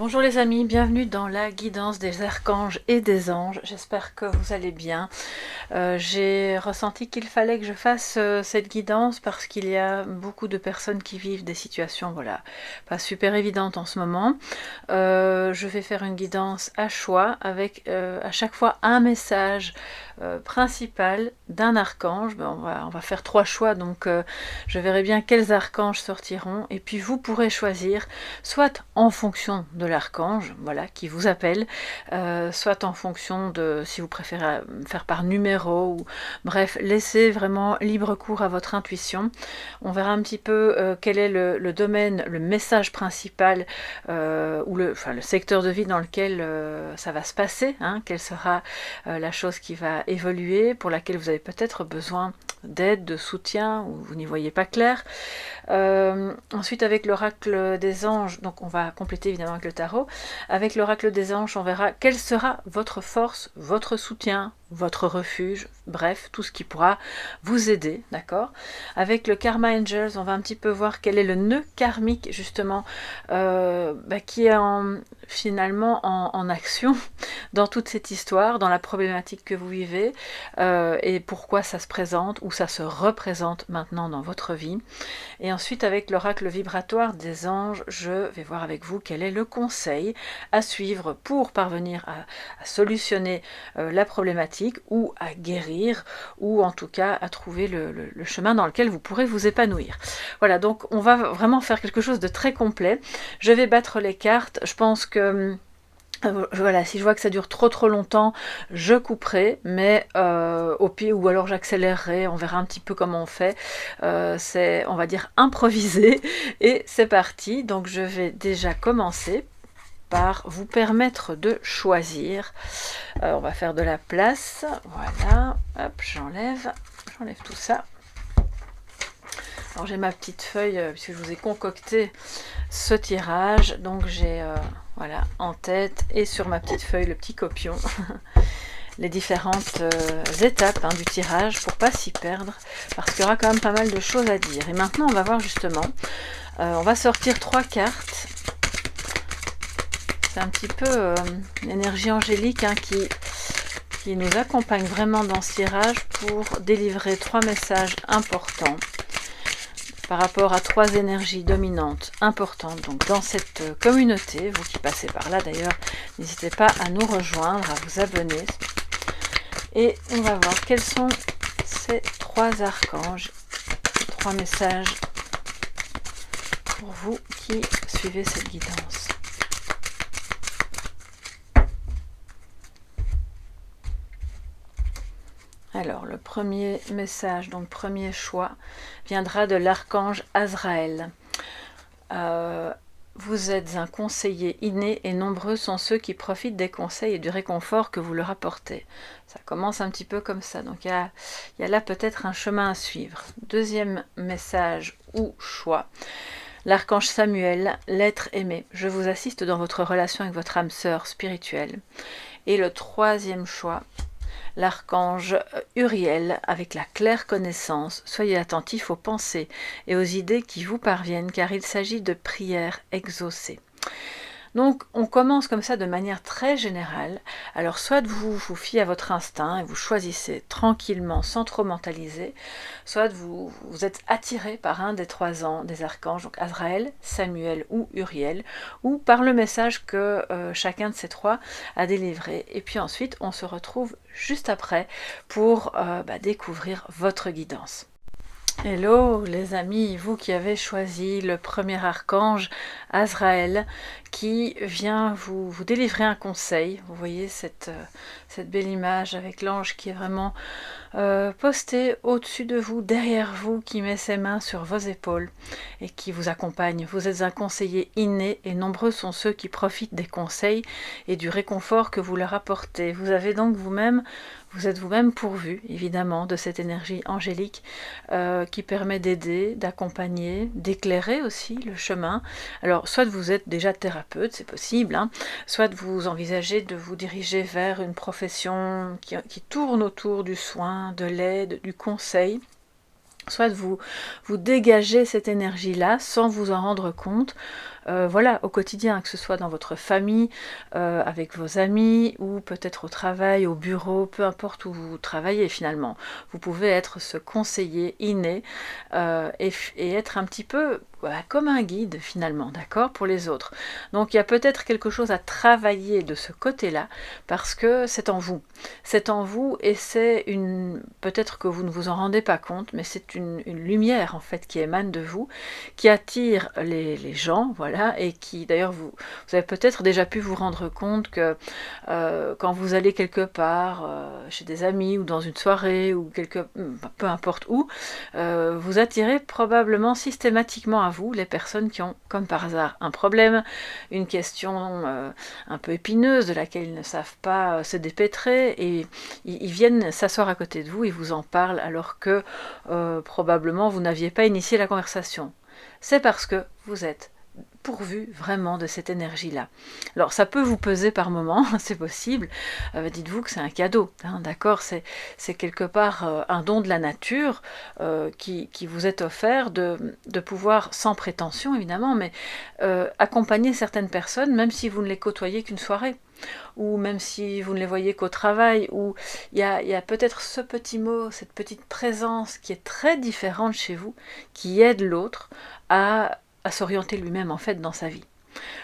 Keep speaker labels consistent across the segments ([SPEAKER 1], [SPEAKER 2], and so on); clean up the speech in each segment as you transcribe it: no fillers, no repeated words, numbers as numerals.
[SPEAKER 1] Bonjour les amis, bienvenue dans la guidance des archanges et des anges. J'espère que vous allez bien. J'ai ressenti qu'il fallait que je fasse cette guidance parce qu'il y a beaucoup de personnes qui vivent des situations, voilà, pas super évidentes en ce moment. Je vais faire une guidance à choix avec à chaque fois un message principal d'un archange. On va faire 3 choix, donc je verrai bien quels archanges sortiront et puis vous pourrez choisir soit en fonction de l'archange, voilà, qui vous appelle, soit en fonction de, si vous préférez faire par numéro, ou bref, laissez vraiment libre cours à votre intuition. On verra un petit peu quel est le domaine, le message principal, ou le secteur de vie dans lequel ça va se passer, hein, quelle sera la chose qui va évoluer, pour laquelle vous avez peut-être besoin d'aide, de soutien, ou vous n'y voyez pas clair. Ensuite, avec l'oracle des anges, donc on va compléter évidemment avec le tarot. Avec l'oracle des anges, on verra quelle sera votre force, votre soutien, votre refuge, bref, tout ce qui pourra vous aider, d'accord. Avec le Karma Angels, on va un petit peu voir quel est le nœud karmique, justement, qui est finalement en action dans toute cette histoire, dans la problématique que vous vivez, et pourquoi ça se présente, ou ça se représente maintenant dans votre vie. Et ensuite, avec l'oracle vibratoire des anges, je vais voir avec vous quel est le conseil à suivre pour parvenir à solutionner la problématique, ou à guérir, ou en tout cas à trouver le chemin dans lequel vous pourrez vous épanouir. Voilà, donc on va vraiment faire quelque chose de très complet. Je vais battre les cartes. Je pense que voilà, si je vois que ça dure trop longtemps, je couperai, mais au pire, ou alors j'accélérerai, on verra un petit peu comment on fait. C'est, on va dire, improvisé, et c'est parti. Donc je vais déjà commencer par vous permettre de choisir. On va faire de la place, voilà, hop, j'enlève tout ça. Alors j'ai ma petite feuille, puisque je vous ai concocté ce tirage, donc j'ai voilà, en tête et sur ma petite feuille le petit copion les différentes étapes du tirage pour pas s'y perdre, parce qu'il y aura quand même pas mal de choses à dire. Et maintenant on va voir justement, on va sortir 3 cartes. C'est un petit peu l'énergie angélique qui nous accompagne vraiment dans ce tirage pour délivrer 3 messages importants par rapport à 3 énergies dominantes importantes donc dans cette communauté. Vous qui passez par là d'ailleurs, n'hésitez pas à nous rejoindre, à vous abonner. Et on va voir quels sont ces 3 archanges, ces 3 messages pour vous qui suivez cette guidance. Alors, le premier message, donc premier choix, viendra de l'archange Azraël. Vous êtes un conseiller inné et nombreux sont ceux qui profitent des conseils et du réconfort que vous leur apportez. Ça commence un petit peu comme ça, donc il y a là peut-être un chemin à suivre. Deuxième message ou choix. L'archange Samuel, l'être aimé. Je vous assiste dans votre relation avec votre âme sœur spirituelle. Et le troisième choix, l'archange Uriel, avec la claire connaissance. Soyez attentifs aux pensées et aux idées qui vous parviennent, car il s'agit de prières exaucées. Donc on commence comme ça de manière très générale. Alors soit vous vous fiez à votre instinct et vous choisissez tranquillement sans trop mentaliser, soit vous êtes attiré par un des 3 ans des archanges, donc Azraël, Samuel ou Uriel, ou par le message que chacun de ces 3 a délivré. Et puis ensuite on se retrouve juste après pour découvrir votre guidance. Hello les amis, vous qui avez choisi le premier archange, Azraël, qui vient vous délivrer un conseil. Vous voyez cette belle image avec l'ange qui est vraiment posté au-dessus de vous, derrière vous, qui met ses mains sur vos épaules et qui vous accompagne. Vous êtes un conseiller inné et nombreux sont ceux qui profitent des conseils et du réconfort que vous leur apportez. Vous avez donc vous êtes vous-même pourvu, évidemment, de cette énergie angélique qui permet d'aider, d'accompagner, d'éclairer aussi le chemin. Alors, soit vous êtes déjà thérapeute, c'est possible, hein, soit vous envisagez de vous diriger vers une profession qui tourne autour du soin, de l'aide, du conseil. Soit vous dégagez cette énergie-là sans vous en rendre compte, voilà, au quotidien, que ce soit dans votre famille, avec vos amis, ou peut-être au travail, au bureau, peu importe où vous travaillez finalement. Vous pouvez être ce conseiller inné et être un petit peu voilà, comme un guide finalement, d'accord, pour les autres. Donc il y a peut-être quelque chose à travailler de ce côté-là, parce que c'est en vous. C'est en vous et c'est une... Peut-être que vous ne vous en rendez pas compte, mais c'est une lumière en fait qui émane de vous, qui attire les gens, voilà, et qui d'ailleurs vous avez peut-être déjà pu vous rendre compte que quand vous allez quelque part, chez des amis ou dans une soirée ou peu importe où, vous attirez probablement systématiquement à vous les personnes qui ont, comme par hasard, un problème, une question un peu épineuse de laquelle ils ne savent pas se dépêtrer, et ils viennent s'asseoir à côté de vous, ils vous en parlent alors que probablement vous n'aviez pas initié la conversation. C'est parce que vous êtes pourvu vraiment de cette énergie-là. Alors ça peut vous peser par moment, c'est possible, dites-vous que c'est un cadeau, hein, d'accord, c'est quelque part un don de la nature qui vous est offert de pouvoir, sans prétention évidemment, mais accompagner certaines personnes, même si vous ne les côtoyez qu'une soirée, ou même si vous ne les voyez qu'au travail, ou il y a peut-être ce petit mot, cette petite présence qui est très différente chez vous, qui aide l'autre à s'orienter lui-même en fait dans sa vie,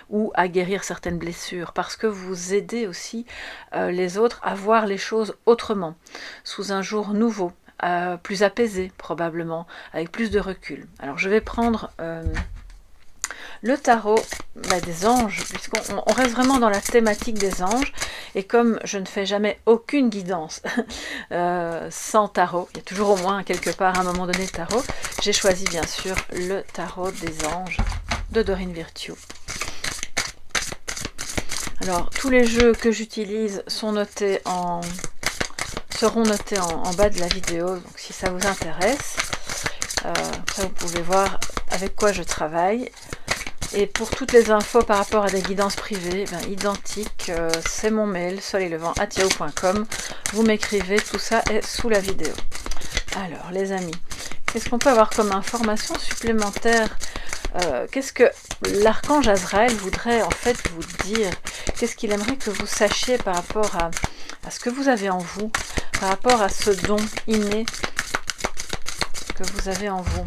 [SPEAKER 1] ou à guérir certaines blessures, parce que vous aidez aussi les autres à voir les choses autrement, sous un jour nouveau, plus apaisé probablement, avec plus de recul. Alors je vais prendre le tarot des anges, puisqu'on reste vraiment dans la thématique des anges, et comme je ne fais jamais aucune guidance sans tarot, il y a toujours au moins quelque part à un moment donné tarot, j'ai choisi bien sûr le tarot des anges de Dorine Virtue. Alors tous les jeux que j'utilise seront notés en bas de la vidéo, donc si ça vous intéresse, après vous pouvez voir avec quoi je travaille. Et pour toutes les infos par rapport à des guidances privées, identique, c'est mon mail, soleillevent@yahoo.com. Vous m'écrivez, tout ça est sous la vidéo. Alors les amis, qu'est-ce qu'on peut avoir comme information supplémentaire? Qu'est-ce que l'archange Azraël voudrait en fait vous dire? Qu'est-ce qu'il aimerait que vous sachiez par rapport à ce que vous avez en vous, par rapport à ce don inné que vous avez en vous?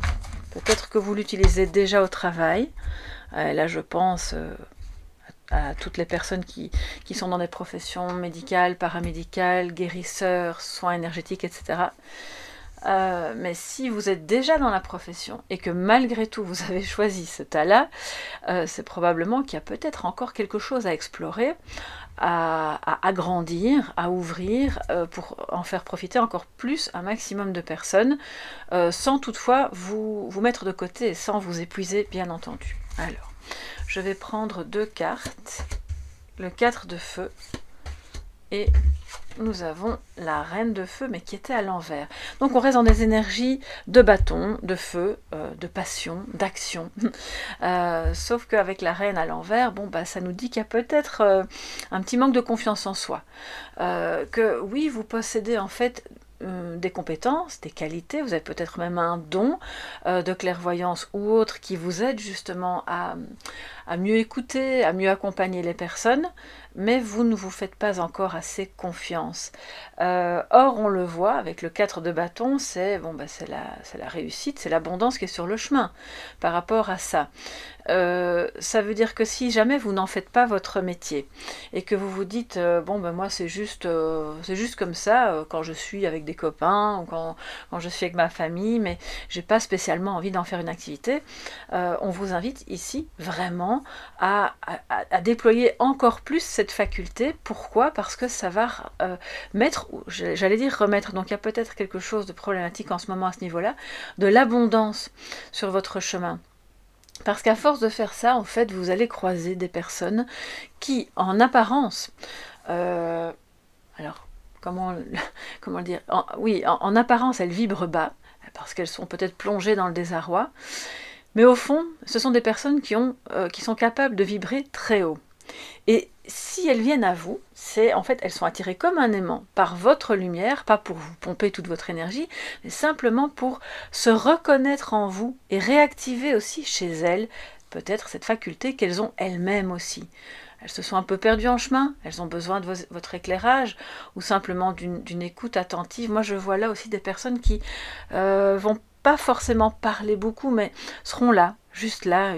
[SPEAKER 1] Peut-être que vous l'utilisez déjà au travail. Là, je pense à toutes les personnes qui sont dans des professions médicales, paramédicales, guérisseurs, soins énergétiques, etc. Mais si vous êtes déjà dans la profession et que malgré tout vous avez choisi ce tas-là, c'est probablement qu'il y a peut-être encore quelque chose à explorer, à agrandir, à ouvrir, pour en faire profiter encore plus un maximum de personnes, sans toutefois vous mettre de côté et sans vous épuiser, bien entendu. Alors, je vais prendre 2 cartes, le 4 de feu, et nous avons la reine de feu, mais qui était à l'envers. Donc on reste dans des énergies de bâton, de feu, de passion, d'action. Sauf qu'avec la reine à l'envers, ça nous dit qu'il y a peut-être un petit manque de confiance en soi. Que oui, vous possédez en fait des compétences, des qualités, vous avez peut-être même un don de clairvoyance ou autre qui vous aide justement à mieux écouter, à mieux accompagner les personnes, mais vous ne vous faites pas encore assez confiance. Or, on le voit avec le 4 de bâton, c'est la réussite, c'est l'abondance qui est sur le chemin par rapport à ça. Ça veut dire que si jamais vous n'en faites pas votre métier et que vous vous dites moi c'est juste comme ça quand je suis avec des copains ou quand je suis avec ma famille, mais j'ai pas spécialement envie d'en faire une activité, on vous invite ici vraiment à déployer encore plus cette faculté. Pourquoi? Parce que ça va j'allais dire remettre, donc il y a peut-être quelque chose de problématique en ce moment à ce niveau-là, de l'abondance sur votre chemin. Parce qu'à force de faire ça, en fait, vous allez croiser des personnes qui, en apparence, alors, comment le dire, en apparence, elles vibrent bas, parce qu'elles sont peut-être plongées dans le désarroi, mais au fond, ce sont des personnes qui sont capables de vibrer très haut. Et si elles viennent à vous, en fait, elles sont attirées comme un aimant par votre lumière, pas pour vous pomper toute votre énergie, mais simplement pour se reconnaître en vous et réactiver aussi chez elles peut-être cette faculté qu'elles ont elles-mêmes aussi. Elles se sont un peu perdues en chemin, elles ont besoin de votre éclairage ou simplement d'une écoute attentive. Moi, je vois là aussi des personnes qui vont pas forcément parler beaucoup, mais seront là, juste là,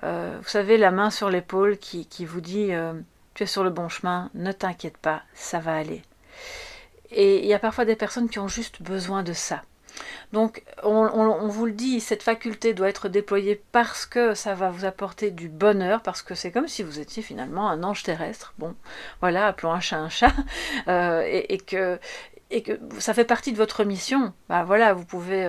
[SPEAKER 1] vous savez, la main sur l'épaule qui vous dit tu es sur le bon chemin, ne t'inquiète pas, ça va aller. Et il y a parfois des personnes qui ont juste besoin de ça. Donc, on vous le dit, cette faculté doit être déployée parce que ça va vous apporter du bonheur, parce que c'est comme si vous étiez finalement un ange terrestre. Bon, voilà, appelons un chat, et que ça fait partie de votre mission. Bah voilà, vous pouvez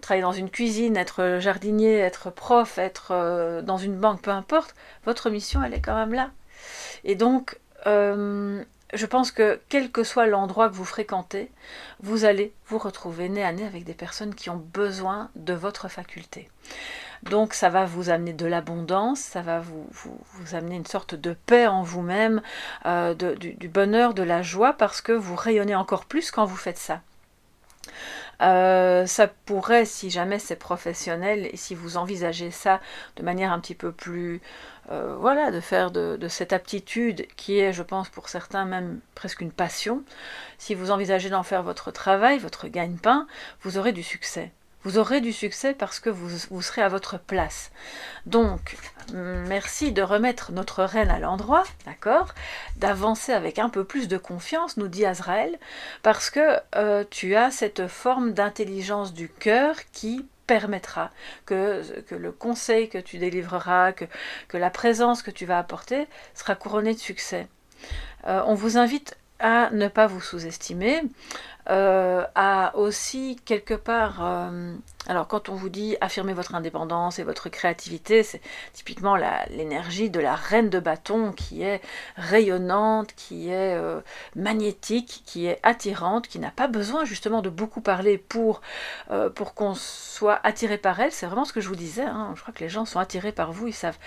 [SPEAKER 1] travailler dans une cuisine, être jardinier, être prof, être dans une banque, peu importe. Votre mission, elle est quand même là. Et donc, je pense que quel que soit l'endroit que vous fréquentez, vous allez vous retrouver nez à nez avec des personnes qui ont besoin de votre faculté. Donc ça va vous amener de l'abondance, ça va vous amener une sorte de paix en vous-même, du bonheur, de la joie, parce que vous rayonnez encore plus quand vous faites ça. Ça pourrait, si jamais c'est professionnel, et si vous envisagez ça de manière un petit peu plus, voilà, de faire de cette aptitude qui est, je pense, pour certains même presque une passion, si vous envisagez d'en faire votre travail, votre gagne-pain, vous aurez du succès. Vous aurez du succès parce que vous serez à votre place. Donc, merci de remettre notre reine à l'endroit, d'accord, d'avancer avec un peu plus de confiance, nous dit Azraël, parce que tu as cette forme d'intelligence du cœur qui permettra que le conseil que tu délivreras, que la présence que tu vas apporter sera couronnée de succès. On vous invite à ne pas vous sous-estimer, à aussi quelque part, alors quand on vous dit affirmer votre indépendance et votre créativité, c'est typiquement l'énergie de la reine de bâton qui est rayonnante, qui est magnétique, qui est attirante, qui n'a pas besoin justement de beaucoup parler pour qu'on soit attiré par elle. C'est vraiment ce que je vous disais, hein. Je crois que les gens sont attirés par vous, ils savent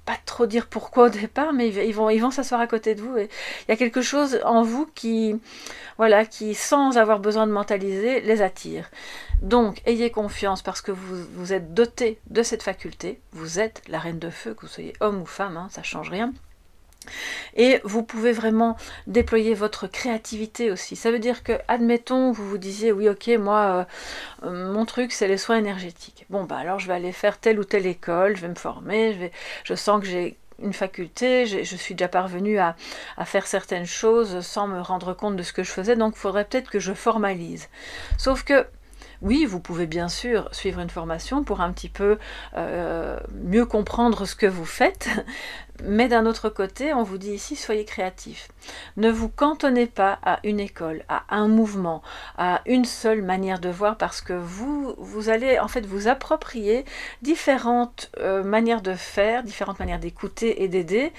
[SPEAKER 1] pas trop dire pourquoi au départ, mais ils vont s'asseoir à côté de vous, et il y a quelque chose en vous qui, voilà, qui sans avoir besoin de mentaliser, les attire. Donc, ayez confiance parce que vous êtes doté de cette faculté, vous êtes la reine de feu, que vous soyez homme ou femme, hein, ça change rien. Et vous pouvez vraiment déployer votre créativité aussi. Ça veut dire que, admettons, vous vous disiez, oui, ok, moi, mon truc, c'est les soins énergétiques. Bon, bah alors je vais aller faire telle ou telle école, je vais me former, je sens que j'ai une faculté, je suis déjà parvenue à faire certaines choses sans me rendre compte de ce que je faisais, donc il faudrait peut-être que je formalise. Sauf que, oui, vous pouvez bien sûr suivre une formation pour un petit peu mieux comprendre ce que vous faites, mais d'un autre côté, on vous dit ici, soyez créatifs. Ne vous cantonnez pas à une école, à un mouvement, à une seule manière de voir, parce que vous allez en fait vous approprier différentes manières de faire, différentes manières d'écouter et d'aider,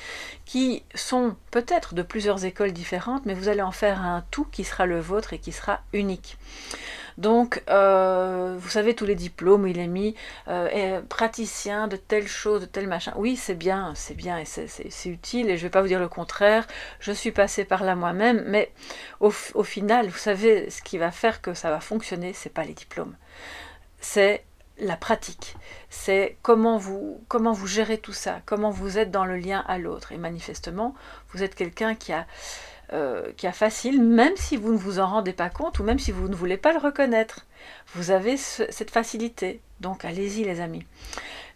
[SPEAKER 1] qui sont peut-être de plusieurs écoles différentes, mais vous allez en faire un tout qui sera le vôtre et qui sera unique. Donc, vous savez, tous les diplômes où il est mis praticien de telle chose, de tel machin. Oui, c'est bien et c'est utile, et je ne vais pas vous dire le contraire. Je suis passée par là moi-même, mais au final, vous savez, ce qui va faire que ça va fonctionner, c'est pas les diplômes. C'est la pratique. C'est comment vous gérez tout ça, comment vous êtes dans le lien à l'autre. Et manifestement, vous êtes quelqu'un qui a facile, même si vous ne vous en rendez pas compte ou même si vous ne voulez pas le reconnaître. Vous avez cette facilité. Donc allez-y les amis.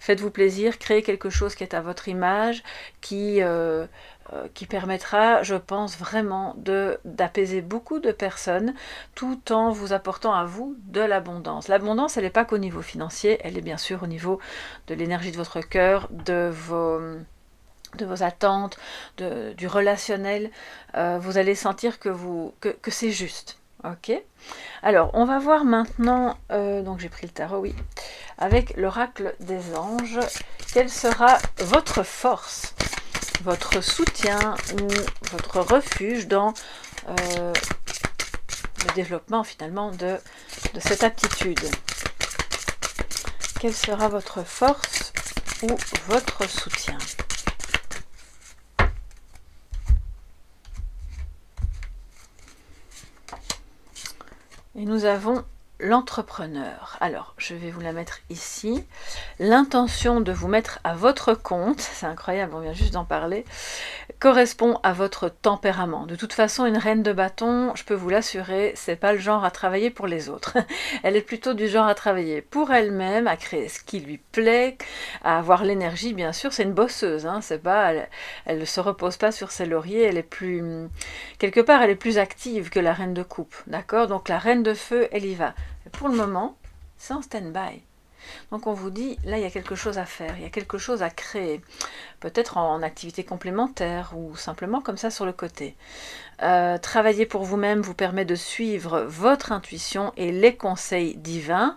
[SPEAKER 1] Faites-vous plaisir, créez quelque chose qui est à votre image, qui permettra, je pense vraiment, d'apaiser beaucoup de personnes tout en vous apportant à vous de l'abondance. L'abondance, elle n'est pas qu'au niveau financier, elle est bien sûr au niveau de l'énergie de votre cœur, de vos attentes, du relationnel. Vous allez sentir que c'est juste. Ok. Alors, on va voir maintenant, donc j'ai pris le tarot, oui, avec l'oracle des anges, quelle sera votre force, votre soutien ou votre refuge dans le développement finalement de cette aptitude. Quelle sera votre force ou votre soutien? Et nous avons l'entrepreneur. Alors, je vais vous la mettre ici. L'intention de vous mettre à votre compte, c'est incroyable, on vient juste d'en parler, correspond à votre tempérament. De toute façon, une reine de bâton, je peux vous l'assurer, c'est pas le genre à travailler pour les autres. Elle est plutôt du genre à travailler pour elle-même, à créer ce qui lui plaît, à avoir l'énergie, bien sûr. C'est une bosseuse, hein, c'est pas, elle ne se repose pas sur ses lauriers, elle est plus, quelque part, elle est plus active que la reine de coupe, d'accord? Donc la reine de feu, elle y va. Mais pour le moment, c'est en stand-by. Donc on vous dit, là il y a quelque chose à faire, il y a quelque chose à créer, peut-être en activité complémentaire ou simplement comme ça sur le côté. Travailler pour vous-même vous permet de suivre votre intuition et les conseils divins.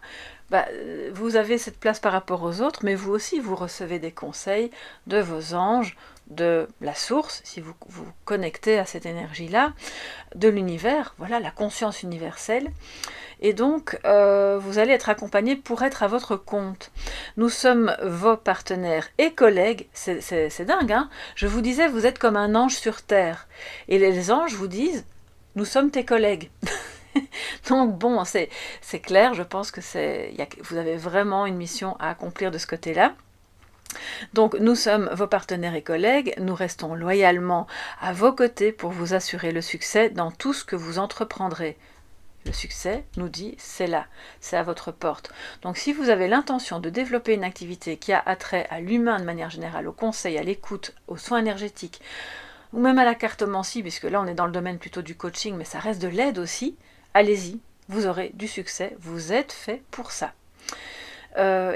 [SPEAKER 1] Vous avez cette place par rapport aux autres, mais vous aussi vous recevez des conseils de vos anges, de la source, si vous vous connectez à cette énergie-là, de l'univers, voilà la conscience universelle. Et donc, vous allez être accompagné pour être à votre compte. Nous sommes vos partenaires et collègues. C'est dingue, hein? Je vous disais, vous êtes comme un ange sur terre. Et les anges vous disent, nous sommes tes collègues. Donc bon, c'est clair, je pense que vous avez vraiment une mission à accomplir de ce côté-là. Donc nous sommes vos partenaires et collègues, nous restons loyalement à vos côtés pour vous assurer le succès dans tout ce que vous entreprendrez. Le succès, nous dit, c'est là, c'est à votre porte. Donc si vous avez l'intention de développer une activité qui a attrait à l'humain de manière générale, au conseil, à l'écoute, aux soins énergétiques, ou même à la cartomancie, puisque là on est dans le domaine plutôt du coaching, mais ça reste de l'aide aussi, allez-y, vous aurez du succès, vous êtes fait pour ça.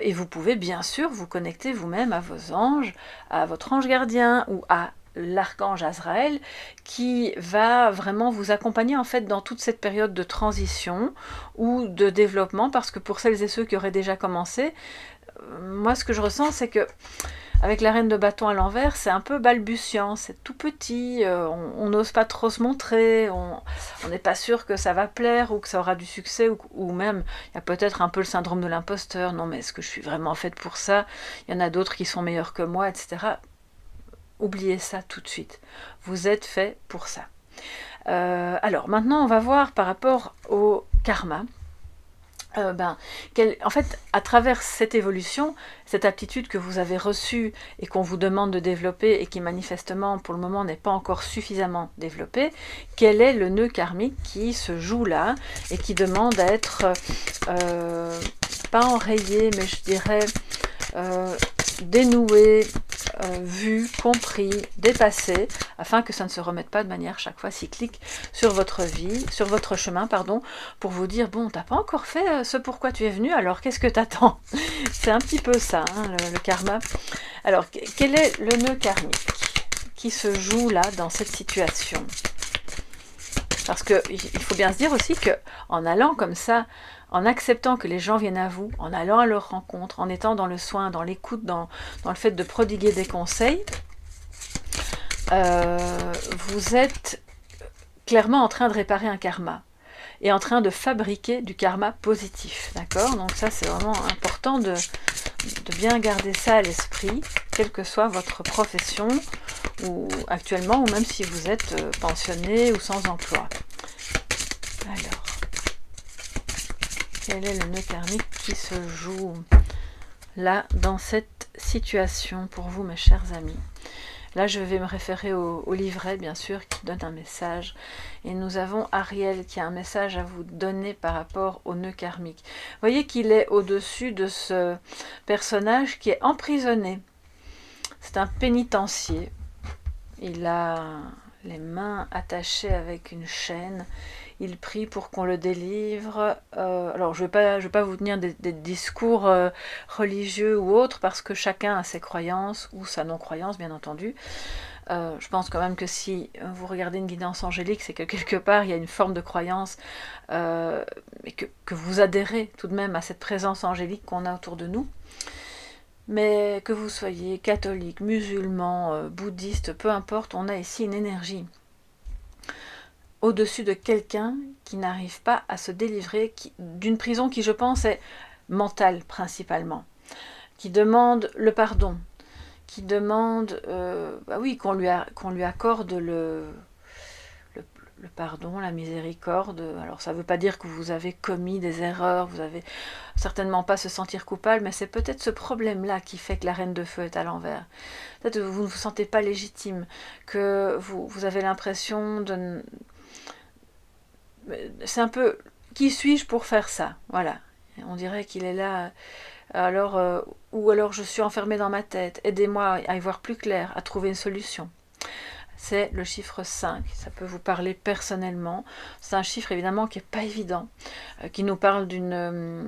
[SPEAKER 1] Et vous pouvez bien sûr vous connecter vous-même à vos anges, à votre ange gardien ou à l'archange Azraël qui va vraiment vous accompagner en fait dans toute cette période de transition ou de développement, parce que pour celles et ceux qui auraient déjà commencé, moi ce que je ressens c'est que avec la reine de bâton à l'envers, c'est un peu balbutiant, c'est tout petit, on n'ose pas trop se montrer, on n'est pas sûr que ça va plaire ou que ça aura du succès, ou même, il y a peut-être un peu le syndrome de l'imposteur, non mais est-ce que je suis vraiment faite pour ça? Il y en a d'autres qui sont meilleurs que moi, etc. Oubliez ça tout de suite, vous êtes fait pour ça. Alors maintenant on va voir par rapport au karma. En fait, à travers cette évolution, cette aptitude que vous avez reçue et qu'on vous demande de développer et qui manifestement pour le moment n'est pas encore suffisamment développée, quel est le nœud karmique qui se joue là et qui demande à être pas enrayé, mais je dirais dénoué, vu, compris, dépassé, afin que ça ne se remette pas de manière chaque fois cyclique sur votre vie, sur votre chemin, pardon, pour vous dire, bon, t'as pas encore fait ce pourquoi tu es venu, alors qu'est-ce que t'attends? C'est un petit peu ça, hein, le karma. Alors, quel est le nœud karmique qui se joue là, dans cette situation? Parce qu'il faut bien se dire aussi que en allant comme ça, en acceptant que les gens viennent à vous, en allant à leur rencontre, en étant dans le soin, dans l'écoute, dans le fait de prodiguer des conseils, vous êtes clairement en train de réparer un karma et en train de fabriquer du karma positif, d'accord? Donc ça c'est vraiment important de bien garder ça à l'esprit, quelle que soit votre profession ou actuellement, ou même si vous êtes pensionné ou sans emploi. Alors, quel est le nœud karmique qui se joue là dans cette situation pour vous, mes chers amis? Là, je vais me référer au livret, bien sûr, qui donne un message. Et nous avons Ariel qui a un message à vous donner par rapport au nœud karmique. Vous voyez qu'il est au-dessus de ce personnage qui est emprisonné. C'est un pénitencier. Il a les mains attachées avec une chaîne. Il prie pour qu'on le délivre. Alors, je vais pas vous tenir des discours religieux ou autres, parce que chacun a ses croyances, ou sa non-croyance, bien entendu. Je pense quand même que si vous regardez une guidance angélique, c'est que quelque part, il y a une forme de croyance, et que vous adhérez tout de même à cette présence angélique qu'on a autour de nous. Mais que vous soyez catholique, musulman, bouddhiste, peu importe, on a ici une énergie au-dessus de quelqu'un qui n'arrive pas à se délivrer d'une prison qui, je pense, est mentale principalement, qui demande le pardon, qui demande qu'on lui accorde le le pardon, la miséricorde. Alors ça ne veut pas dire que vous avez commis des erreurs, vous n'avez certainement pas se sentir coupable, mais c'est peut-être ce problème-là qui fait que la reine de feu est à l'envers. Peut-être que vous ne vous sentez pas légitime, que vous avez l'impression de... C'est un peu... Qui suis-je pour faire ça? Voilà. On dirait qu'il est là... Alors, ou alors je suis enfermée dans ma tête. Aidez-moi à y voir plus clair, à trouver une solution. C'est le chiffre 5, ça peut vous parler personnellement. C'est un chiffre évidemment qui n'est pas évident, qui nous parle d'une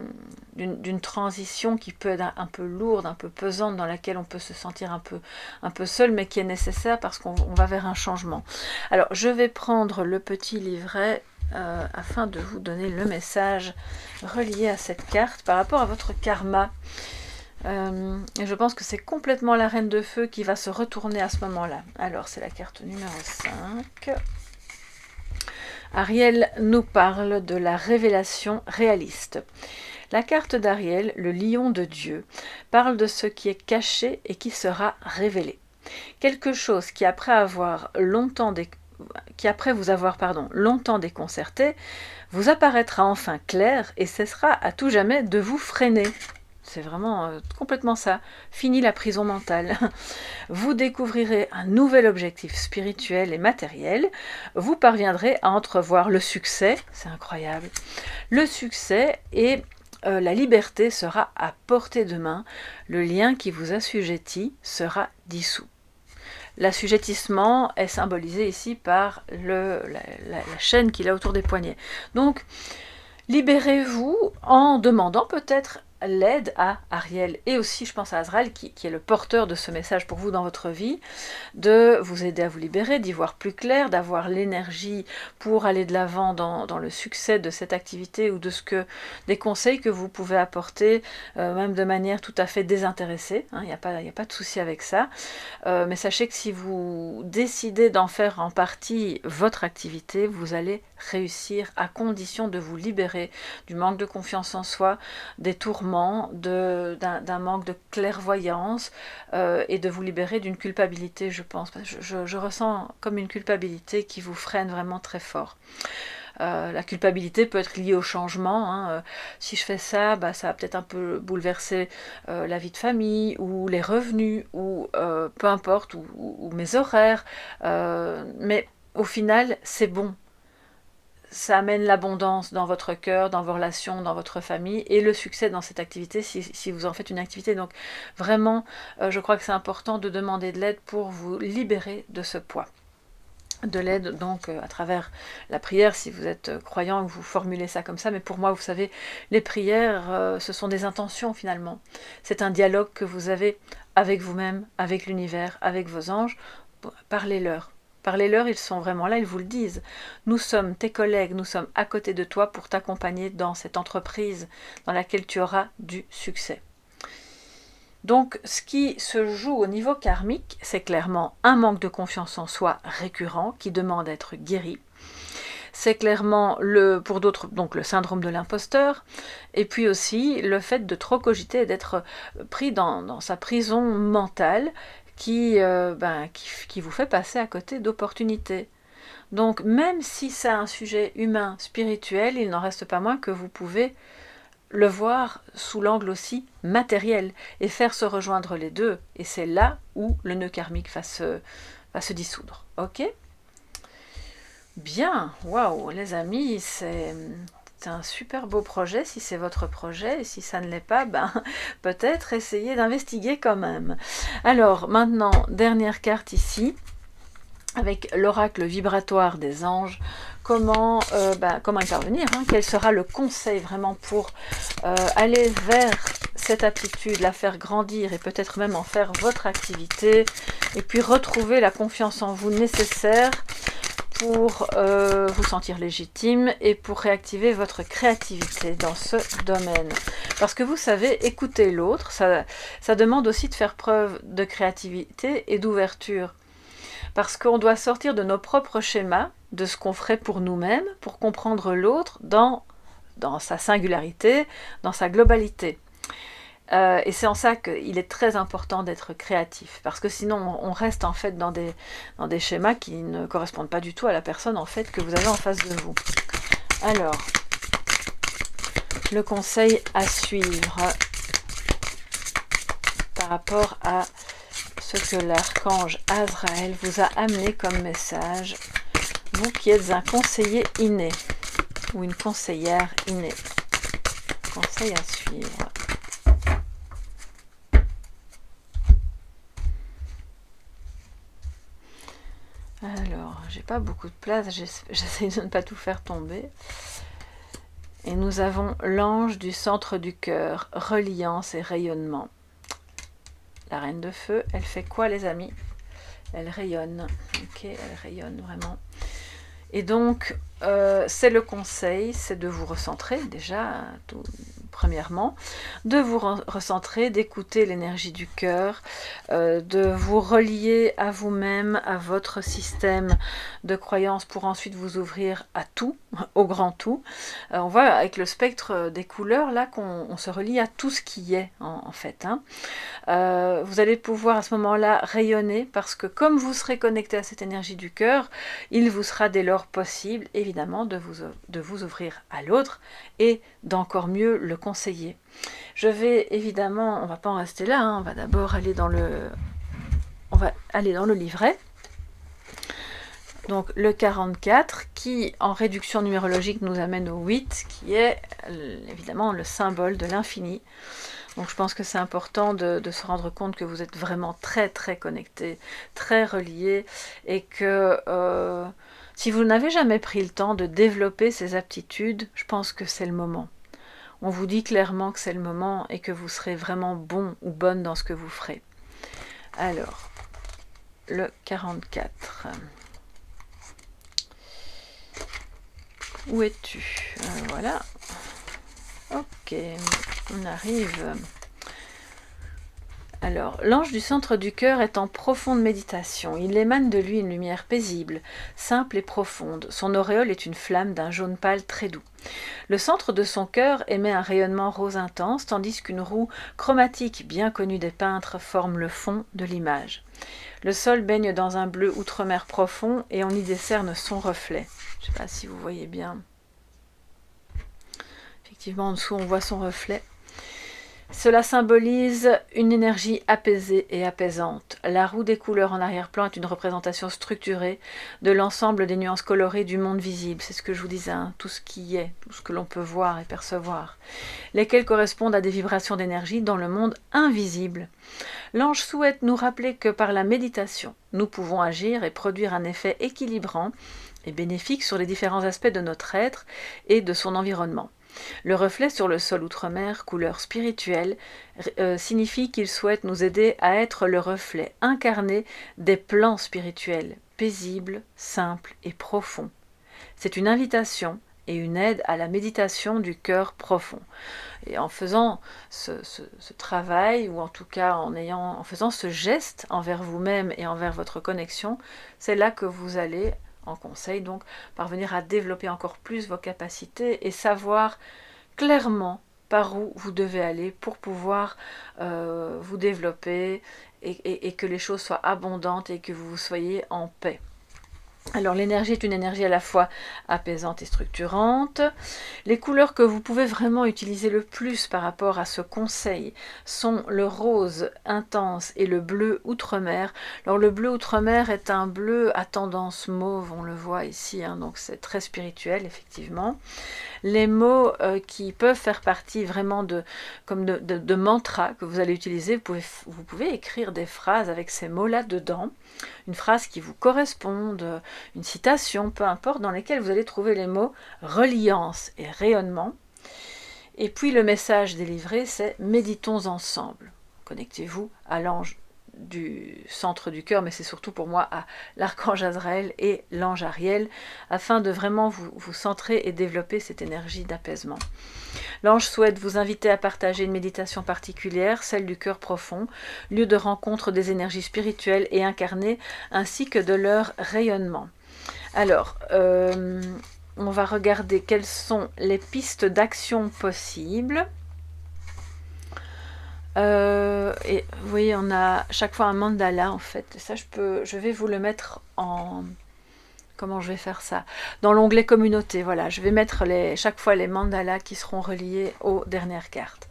[SPEAKER 1] transition qui peut être un peu lourde, un peu pesante, dans laquelle on peut se sentir un peu seul, mais qui est nécessaire parce qu'on va vers un changement. Alors je vais prendre le petit livret afin de vous donner le message relié à cette carte par rapport à votre karma. Et je pense que c'est complètement la reine de feu qui va se retourner à ce moment-là. Alors, c'est la carte numéro 5. Ariel nous parle de la révélation réaliste. La carte d'Ariel, le lion de Dieu, parle de ce qui est caché et qui sera révélé. Quelque chose qui, après vous avoir longtemps déconcerté, vous apparaîtra enfin clair et cessera à tout jamais de vous freiner. C'est vraiment complètement ça. Fini la prison mentale. Vous découvrirez un nouvel objectif spirituel et matériel. Vous parviendrez à entrevoir le succès. C'est incroyable. Le succès et la liberté sera à portée de main. Le lien qui vous assujettit sera dissous. L'assujettissement est symbolisé ici par la chaîne qu'il a autour des poignets. Donc, libérez-vous en demandant peut-être l'aide à Ariel et aussi je pense à Azraël qui est le porteur de ce message pour vous dans votre vie, de vous aider à vous libérer, d'y voir plus clair, d'avoir l'énergie pour aller de l'avant dans le succès de cette activité ou des conseils que vous pouvez apporter même de manière tout à fait désintéressée, il n'y a pas de souci avec ça, mais sachez que si vous décidez d'en faire en partie votre activité, vous allez réussir à condition de vous libérer du manque de confiance en soi, des tourments, d'un manque de clairvoyance et de vous libérer d'une culpabilité, je pense. Je ressens comme une culpabilité qui vous freine vraiment très fort. La culpabilité peut être liée au changement. Si je fais ça, ça va peut-être un peu bouleverser la vie de famille ou les revenus ou peu importe, ou mes horaires. Mais au final, c'est bon. Ça amène l'abondance dans votre cœur, dans vos relations, dans votre famille et le succès dans cette activité si vous en faites une activité. Donc vraiment, je crois que c'est important de demander de l'aide pour vous libérer de ce poids. De l'aide donc à travers la prière si vous êtes croyant et que vous formulez ça comme ça, mais pour moi vous savez les prières ce sont des intentions finalement, c'est un dialogue que vous avez avec vous-même, avec l'univers, avec vos anges, parlez-leur, ils sont vraiment là, ils vous le disent. Nous sommes tes collègues, nous sommes à côté de toi pour t'accompagner dans cette entreprise dans laquelle tu auras du succès. Donc, ce qui se joue au niveau karmique, c'est clairement un manque de confiance en soi récurrent qui demande à être guéri. C'est clairement, pour d'autres, donc le syndrome de l'imposteur, et puis aussi le fait de trop cogiter et d'être pris dans sa prison mentale qui vous fait passer à côté d'opportunités. Donc, même si c'est un sujet humain, spirituel, il n'en reste pas moins que vous pouvez le voir sous l'angle aussi matériel et faire se rejoindre les deux. Et c'est là où le nœud karmique va se dissoudre. Ok ? Bien, waouh, les amis, c'est un super beau projet si c'est votre projet, et si ça ne l'est pas, peut-être essayez d'investiguer quand même. Alors, maintenant, dernière carte ici, avec l'oracle vibratoire des anges, comment intervenir, quel sera le conseil vraiment pour aller vers cette aptitude, la faire grandir et peut-être même en faire votre activité, et puis retrouver la confiance en vous nécessaire pour vous sentir légitime et pour réactiver votre créativité dans ce domaine. Parce que vous savez, écouter l'autre, ça demande aussi de faire preuve de créativité et d'ouverture. Parce qu'on doit sortir de nos propres schémas, de ce qu'on ferait pour nous-mêmes, pour comprendre l'autre dans sa singularité, dans sa globalité. Et c'est en ça qu'il est très important d'être créatif, parce que sinon on reste en fait dans des schémas qui ne correspondent pas du tout à la personne en fait que vous avez en face de vous. Alors, le conseil à suivre par rapport à ce que l'archange Azraël vous a amené comme message, vous qui êtes un conseiller inné ou une conseillère innée. Conseil à suivre. Alors, j'ai pas beaucoup de place, j'essaie de ne pas tout faire tomber. Et nous avons l'ange du centre du cœur, reliance et rayonnement. La reine de feu, elle fait quoi les amis? Elle rayonne, ok, elle rayonne vraiment. Et donc, c'est le conseil, c'est de vous recentrer déjà, tout, premièrement, de vous recentrer, d'écouter l'énergie du cœur, de vous relier à vous-même, à votre système de croyances pour ensuite vous ouvrir à tout, au grand tout. On voit avec le spectre des couleurs là qu'on se relie à tout ce qui est en fait. Hein. Vous allez pouvoir à ce moment-là rayonner parce que comme vous serez connecté à cette énergie du cœur, il vous sera dès lors possible évidemment de vous ouvrir à l'autre et d'encore mieux le conseiller. Je vais évidemment, on va pas en rester là, hein, on va d'abord aller dans le livret. Donc le 44 qui en réduction numérologique nous amène au 8 qui est évidemment le symbole de l'infini. Donc je pense que c'est important de se rendre compte que vous êtes vraiment très très connectés, très reliés et que si vous n'avez jamais pris le temps de développer ces aptitudes, je pense que c'est le moment. On vous dit clairement que c'est le moment et que vous serez vraiment bon ou bonne dans ce que vous ferez. Alors, le 44. Où es-tu? Voilà. Ok, on arrive. Alors, l'ange du centre du cœur est en profonde méditation. Il émane de lui une lumière paisible, simple et profonde. Son auréole est une flamme d'un jaune pâle très doux. Le centre de son cœur émet un rayonnement rose intense, tandis qu'une roue chromatique bien connue des peintres forme le fond de l'image. Le sol baigne dans un bleu outre-mer profond et on y décerne son reflet. Je ne sais pas si vous voyez bien. Effectivement, en dessous, on voit son reflet. Cela symbolise une énergie apaisée et apaisante. La roue des couleurs en arrière-plan est une représentation structurée de l'ensemble des nuances colorées du monde visible. C'est ce que je vous disais, hein, tout ce qui est, tout ce que l'on peut voir et percevoir, lesquelles correspondent à des vibrations d'énergie dans le monde invisible. L'ange souhaite nous rappeler que par la méditation, nous pouvons agir et produire un effet équilibrant et bénéfique sur les différents aspects de notre être et de son environnement. Le reflet sur le sol outre-mer, couleur spirituelle, signifie qu'il souhaite nous aider à être le reflet incarné des plans spirituels, paisibles, simples et profonds. C'est une invitation et une aide à la méditation du cœur profond. Et en faisant ce travail, ou en tout cas en faisant ce geste envers vous-même et envers votre connexion, c'est là que vous allez en conseil, donc parvenir à développer encore plus vos capacités et savoir clairement par où vous devez aller pour pouvoir vous développer et que les choses soient abondantes et que vous soyez en paix. Alors l'énergie est une énergie à la fois apaisante et structurante. Les couleurs que vous pouvez vraiment utiliser le plus par rapport à ce conseil sont le rose intense et le bleu outre-mer. Alors le bleu outre-mer est un bleu à tendance mauve, on le voit ici, hein, donc c'est très spirituel effectivement. Les mots qui peuvent faire partie vraiment de mantras que vous allez utiliser, vous pouvez écrire des phrases avec ces mots-là dedans, une phrase qui vous corresponde, une citation, peu importe, dans lesquelles vous allez trouver les mots reliance et rayonnement. Et puis le message délivré, c'est méditons ensemble. Connectez-vous à l'ange du centre du cœur, mais c'est surtout pour moi à l'archange Azraël et l'ange Ariel, afin de vraiment vous centrer et développer cette énergie d'apaisement. L'ange souhaite vous inviter à partager une méditation particulière, celle du cœur profond, lieu de rencontre des énergies spirituelles et incarnées, ainsi que de leur rayonnement. Alors, on va regarder quelles sont les pistes d'action possibles. Et vous voyez, on a chaque fois un mandala en fait. Et ça, je vais vous le mettre en... Comment je vais faire ça? Dans l'onglet communauté, voilà. Je vais mettre chaque fois les mandalas qui seront reliés aux dernières cartes.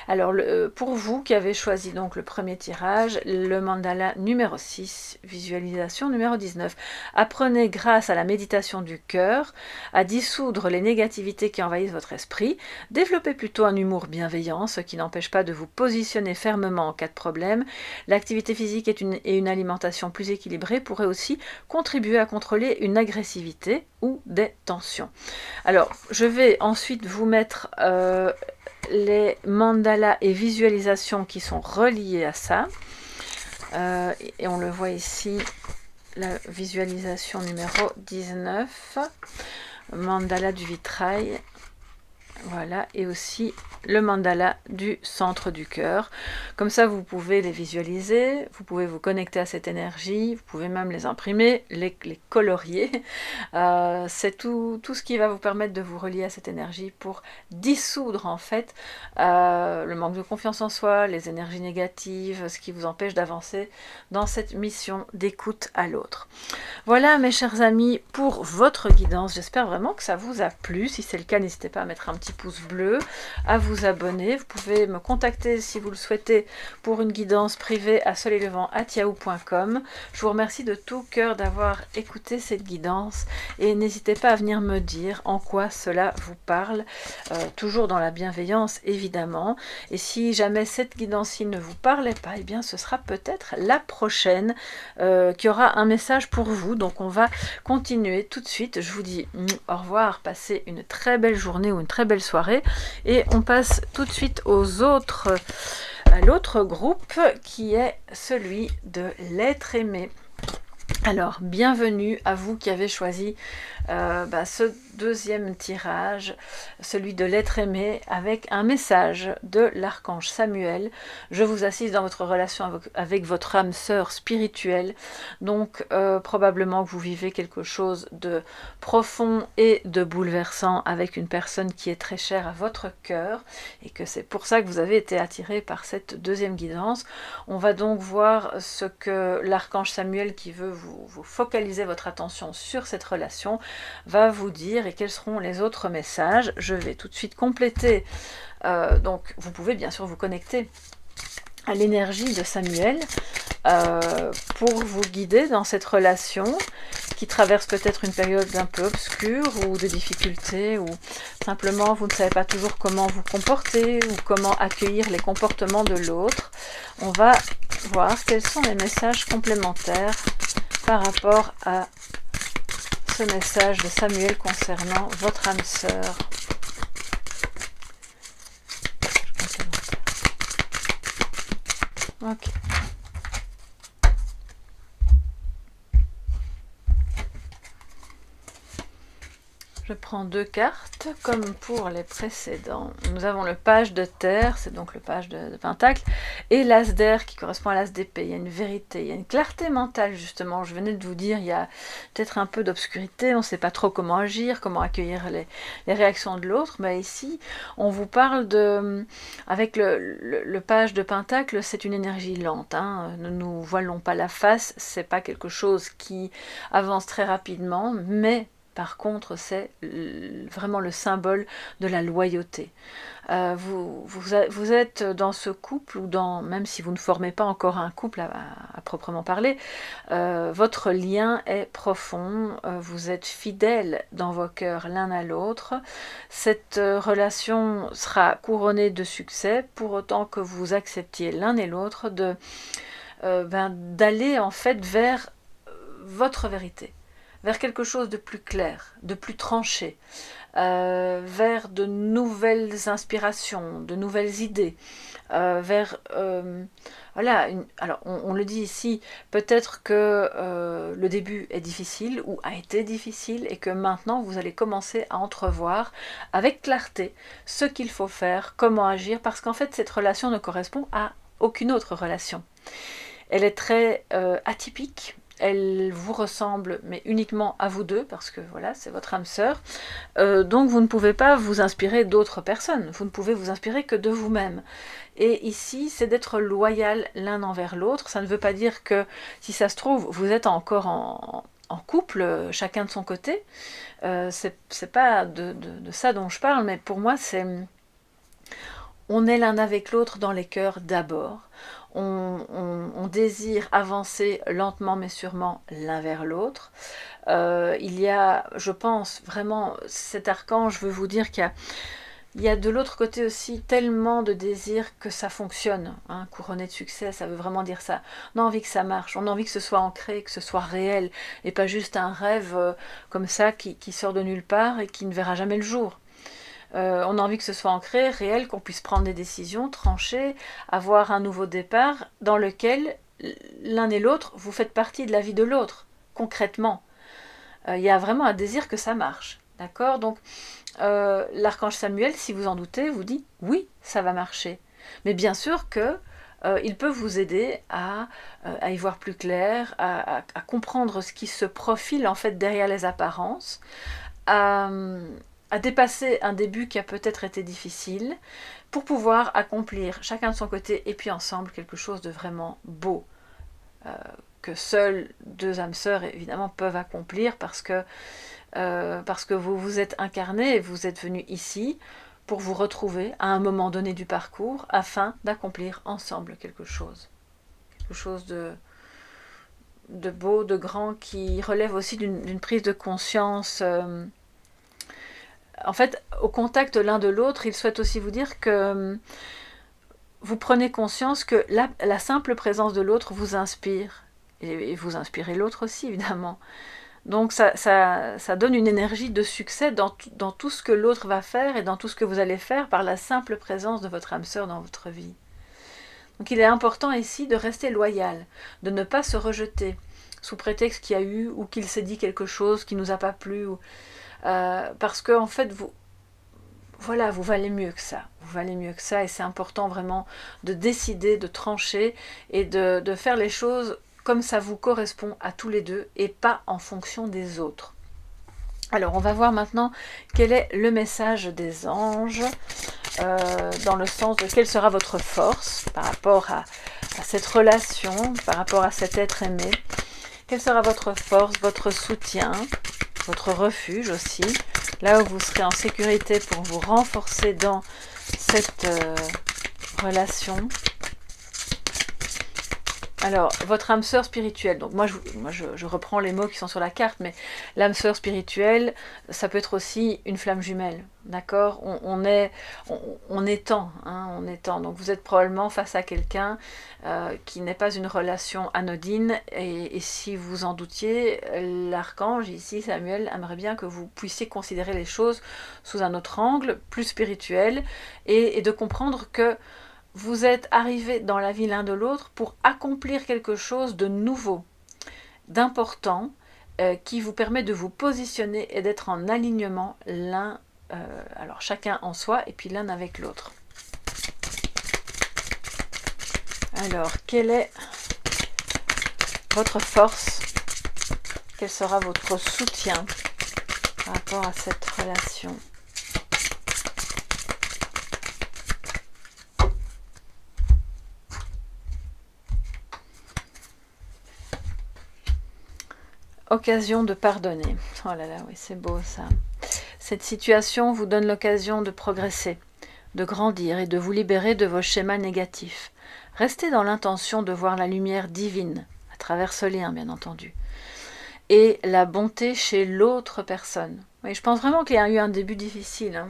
[SPEAKER 1] Alors, pour vous qui avez choisi donc le premier tirage, le mandala numéro 6, visualisation numéro 19. Apprenez grâce à la méditation du cœur à dissoudre les négativités qui envahissent votre esprit. Développez plutôt un humour bienveillant, ce qui n'empêche pas de vous positionner fermement en cas de problème. L'activité physique et une alimentation plus équilibrée pourraient aussi contribuer à contrôler une agressivité ou des tensions. Alors, je vais ensuite vous mettre... les mandalas et visualisations qui sont reliés à ça. Et on le voit ici, la visualisation numéro 19, mandala du vitrail. Voilà, et aussi le mandala du centre du cœur. Comme ça, vous pouvez les visualiser, vous pouvez vous connecter à cette énergie, vous pouvez même les imprimer, les colorier. C'est tout ce qui va vous permettre de vous relier à cette énergie pour dissoudre en fait le manque de confiance en soi, les énergies négatives, ce qui vous empêche d'avancer dans cette mission d'écoute à l'autre. Voilà mes chers amis pour votre guidance, j'espère vraiment que ça vous a plu. Si c'est le cas, n'hésitez pas à mettre un petit pouce bleu, à vous abonner. Vous pouvez me contacter si vous le souhaitez pour une guidance privée à soleillevent@yahoo.com. Je vous remercie de tout cœur d'avoir écouté cette guidance et n'hésitez pas à venir me dire en quoi cela vous parle, toujours dans la bienveillance évidemment. Et si jamais cette guidance-ci ne vous parlait pas, eh bien ce sera peut-être la prochaine qui aura un message pour vous. Donc on va continuer tout de suite. Je vous dis au revoir, passez une très belle journée ou une très belle soirée et on passe tout de suite à l'autre groupe qui est celui de l'être aimé. Alors, bienvenue à vous qui avez choisi ce deuxième tirage, celui de l'être aimé, avec un message de l'archange Samuel. Je vous assiste dans votre relation avec votre âme sœur spirituelle, donc probablement que vous vivez quelque chose de profond et de bouleversant avec une personne qui est très chère à votre cœur, et que c'est pour ça que vous avez été attiré par cette deuxième guidance. On va donc voir ce que l'archange Samuel, qui veut vous focaliser votre attention sur cette relation, va vous dire et quels seront les autres messages. Je vais tout de suite compléter. Donc vous pouvez bien sûr vous connecter à l'énergie de Samuel pour vous guider dans cette relation qui traverse peut-être une période un peu obscure ou de difficultés, ou simplement vous ne savez pas toujours comment vous comporter ou comment accueillir les comportements de l'autre. On va voir quels sont les messages complémentaires par rapport à ce message de Samuel concernant votre âme sœur. Ok. Je prends deux cartes, comme pour les précédents. Nous avons le page de terre, c'est donc le page de pentacle, et l'as d'air qui correspond à l'as d'épée. Il y a une vérité, il y a une clarté mentale justement. Je venais de vous dire, il y a peut-être un peu d'obscurité, on ne sait pas trop comment agir, comment accueillir les réactions de l'autre. Mais ici, on vous parle de... Avec le page de pentacle, c'est une énergie lente. Ne nous voilons pas la face, c'est pas quelque chose qui avance très rapidement, mais... Par contre, c'est vraiment le symbole de la loyauté. Vous êtes dans ce couple, ou même si vous ne formez pas encore un couple à proprement parler, votre lien est profond, vous êtes fidèles dans vos cœurs l'un à l'autre. Cette relation sera couronnée de succès, pour autant que vous acceptiez l'un et l'autre d'aller en fait vers votre vérité, vers quelque chose de plus clair, de plus tranché, vers de nouvelles inspirations, de nouvelles idées, vers... voilà, alors on le dit ici, peut-être que le début est difficile ou a été difficile et que maintenant vous allez commencer à entrevoir avec clarté ce qu'il faut faire, comment agir, parce qu'en fait cette relation ne correspond à aucune autre relation. Elle est très atypique. elle vous ressemble, mais uniquement à vous deux, parce que voilà, c'est votre âme sœur. Donc vous ne pouvez pas vous inspirer d'autres personnes, vous ne pouvez vous inspirer que de vous-même. Et ici, c'est d'être loyal l'un envers l'autre. Ça ne veut pas dire que, si ça se trouve, vous êtes encore en couple, chacun de son côté. C'est pas de ça dont je parle, mais pour moi, c'est... On est l'un avec l'autre dans les cœurs d'abord. On désire avancer lentement mais sûrement l'un vers l'autre. Il y a, je pense, vraiment, cet archange veut vous dire il y a de l'autre côté aussi tellement de désir que ça fonctionne. Hein. Couronné de succès, ça veut vraiment dire ça. On a envie que ça marche, on a envie que ce soit ancré, que ce soit réel, et pas juste un rêve comme ça qui sort de nulle part et qui ne verra jamais le jour. On a envie que ce soit ancré, réel, qu'on puisse prendre des décisions, trancher, avoir un nouveau départ dans lequel l'un et l'autre, vous faites partie de la vie de l'autre, concrètement. Il y a vraiment un désir que ça marche. D'accord? Donc, l'archange Samuel, si vous en doutez, vous dit oui, ça va marcher. Mais bien sûr que il peut vous aider à y voir plus clair, à comprendre ce qui se profile en fait derrière les apparences, à dépasser un début qui a peut-être été difficile, pour pouvoir accomplir chacun de son côté et puis ensemble quelque chose de vraiment beau, que seules deux âmes sœurs évidemment peuvent accomplir parce que vous vous êtes incarnés et vous êtes venus ici pour vous retrouver à un moment donné du parcours afin d'accomplir ensemble quelque chose de beau, de grand, qui relève aussi d'une prise de conscience. En fait, au contact l'un de l'autre, il souhaite aussi vous dire que vous prenez conscience que la simple présence de l'autre vous inspire, et vous inspirez l'autre aussi, évidemment. Donc ça donne une énergie de succès dans tout ce que l'autre va faire et dans tout ce que vous allez faire par la simple présence de votre âme sœur dans votre vie. Donc il est important ici de rester loyal, de ne pas se rejeter sous prétexte qu'il y a eu ou qu'il s'est dit quelque chose qui ne nous a pas plu. Parce que en fait, vous valez mieux que ça. Vous valez mieux que ça et c'est important vraiment de décider, de trancher et de faire les choses comme ça vous correspond à tous les deux et pas en fonction des autres. Alors on va voir maintenant quel est le message des anges dans le sens de quelle sera votre force par rapport à cette relation, par rapport à cet être aimé. Quelle sera votre force, votre soutien, votre refuge aussi, là où vous serez en sécurité pour vous renforcer dans cette relation. Alors, votre âme sœur spirituelle, donc moi je reprends les mots qui sont sur la carte, mais l'âme sœur spirituelle, ça peut être aussi une flamme jumelle, d'accord? On est temps, hein, on est temps. Donc vous êtes probablement face à quelqu'un qui n'est pas une relation anodine, et si vous en doutiez, l'archange ici, Samuel, aimerait bien que vous puissiez considérer les choses sous un autre angle, plus spirituel, et de comprendre que vous êtes arrivés dans la vie l'un de l'autre pour accomplir quelque chose de nouveau, d'important, qui vous permet de vous positionner et d'être en alignement l'un, alors chacun en soi et puis l'un avec l'autre. Alors, quelle est votre force? Quel sera votre soutien par rapport à cette relation? Occasion de pardonner. Oh là là, oui, c'est beau ça. Cette situation vous donne l'occasion de progresser, de grandir et de vous libérer de vos schémas négatifs. Restez dans l'intention de voir la lumière divine, à travers ce lien bien entendu, et la bonté chez l'autre personne. Oui, je pense vraiment qu'il y a eu un début difficile, hein,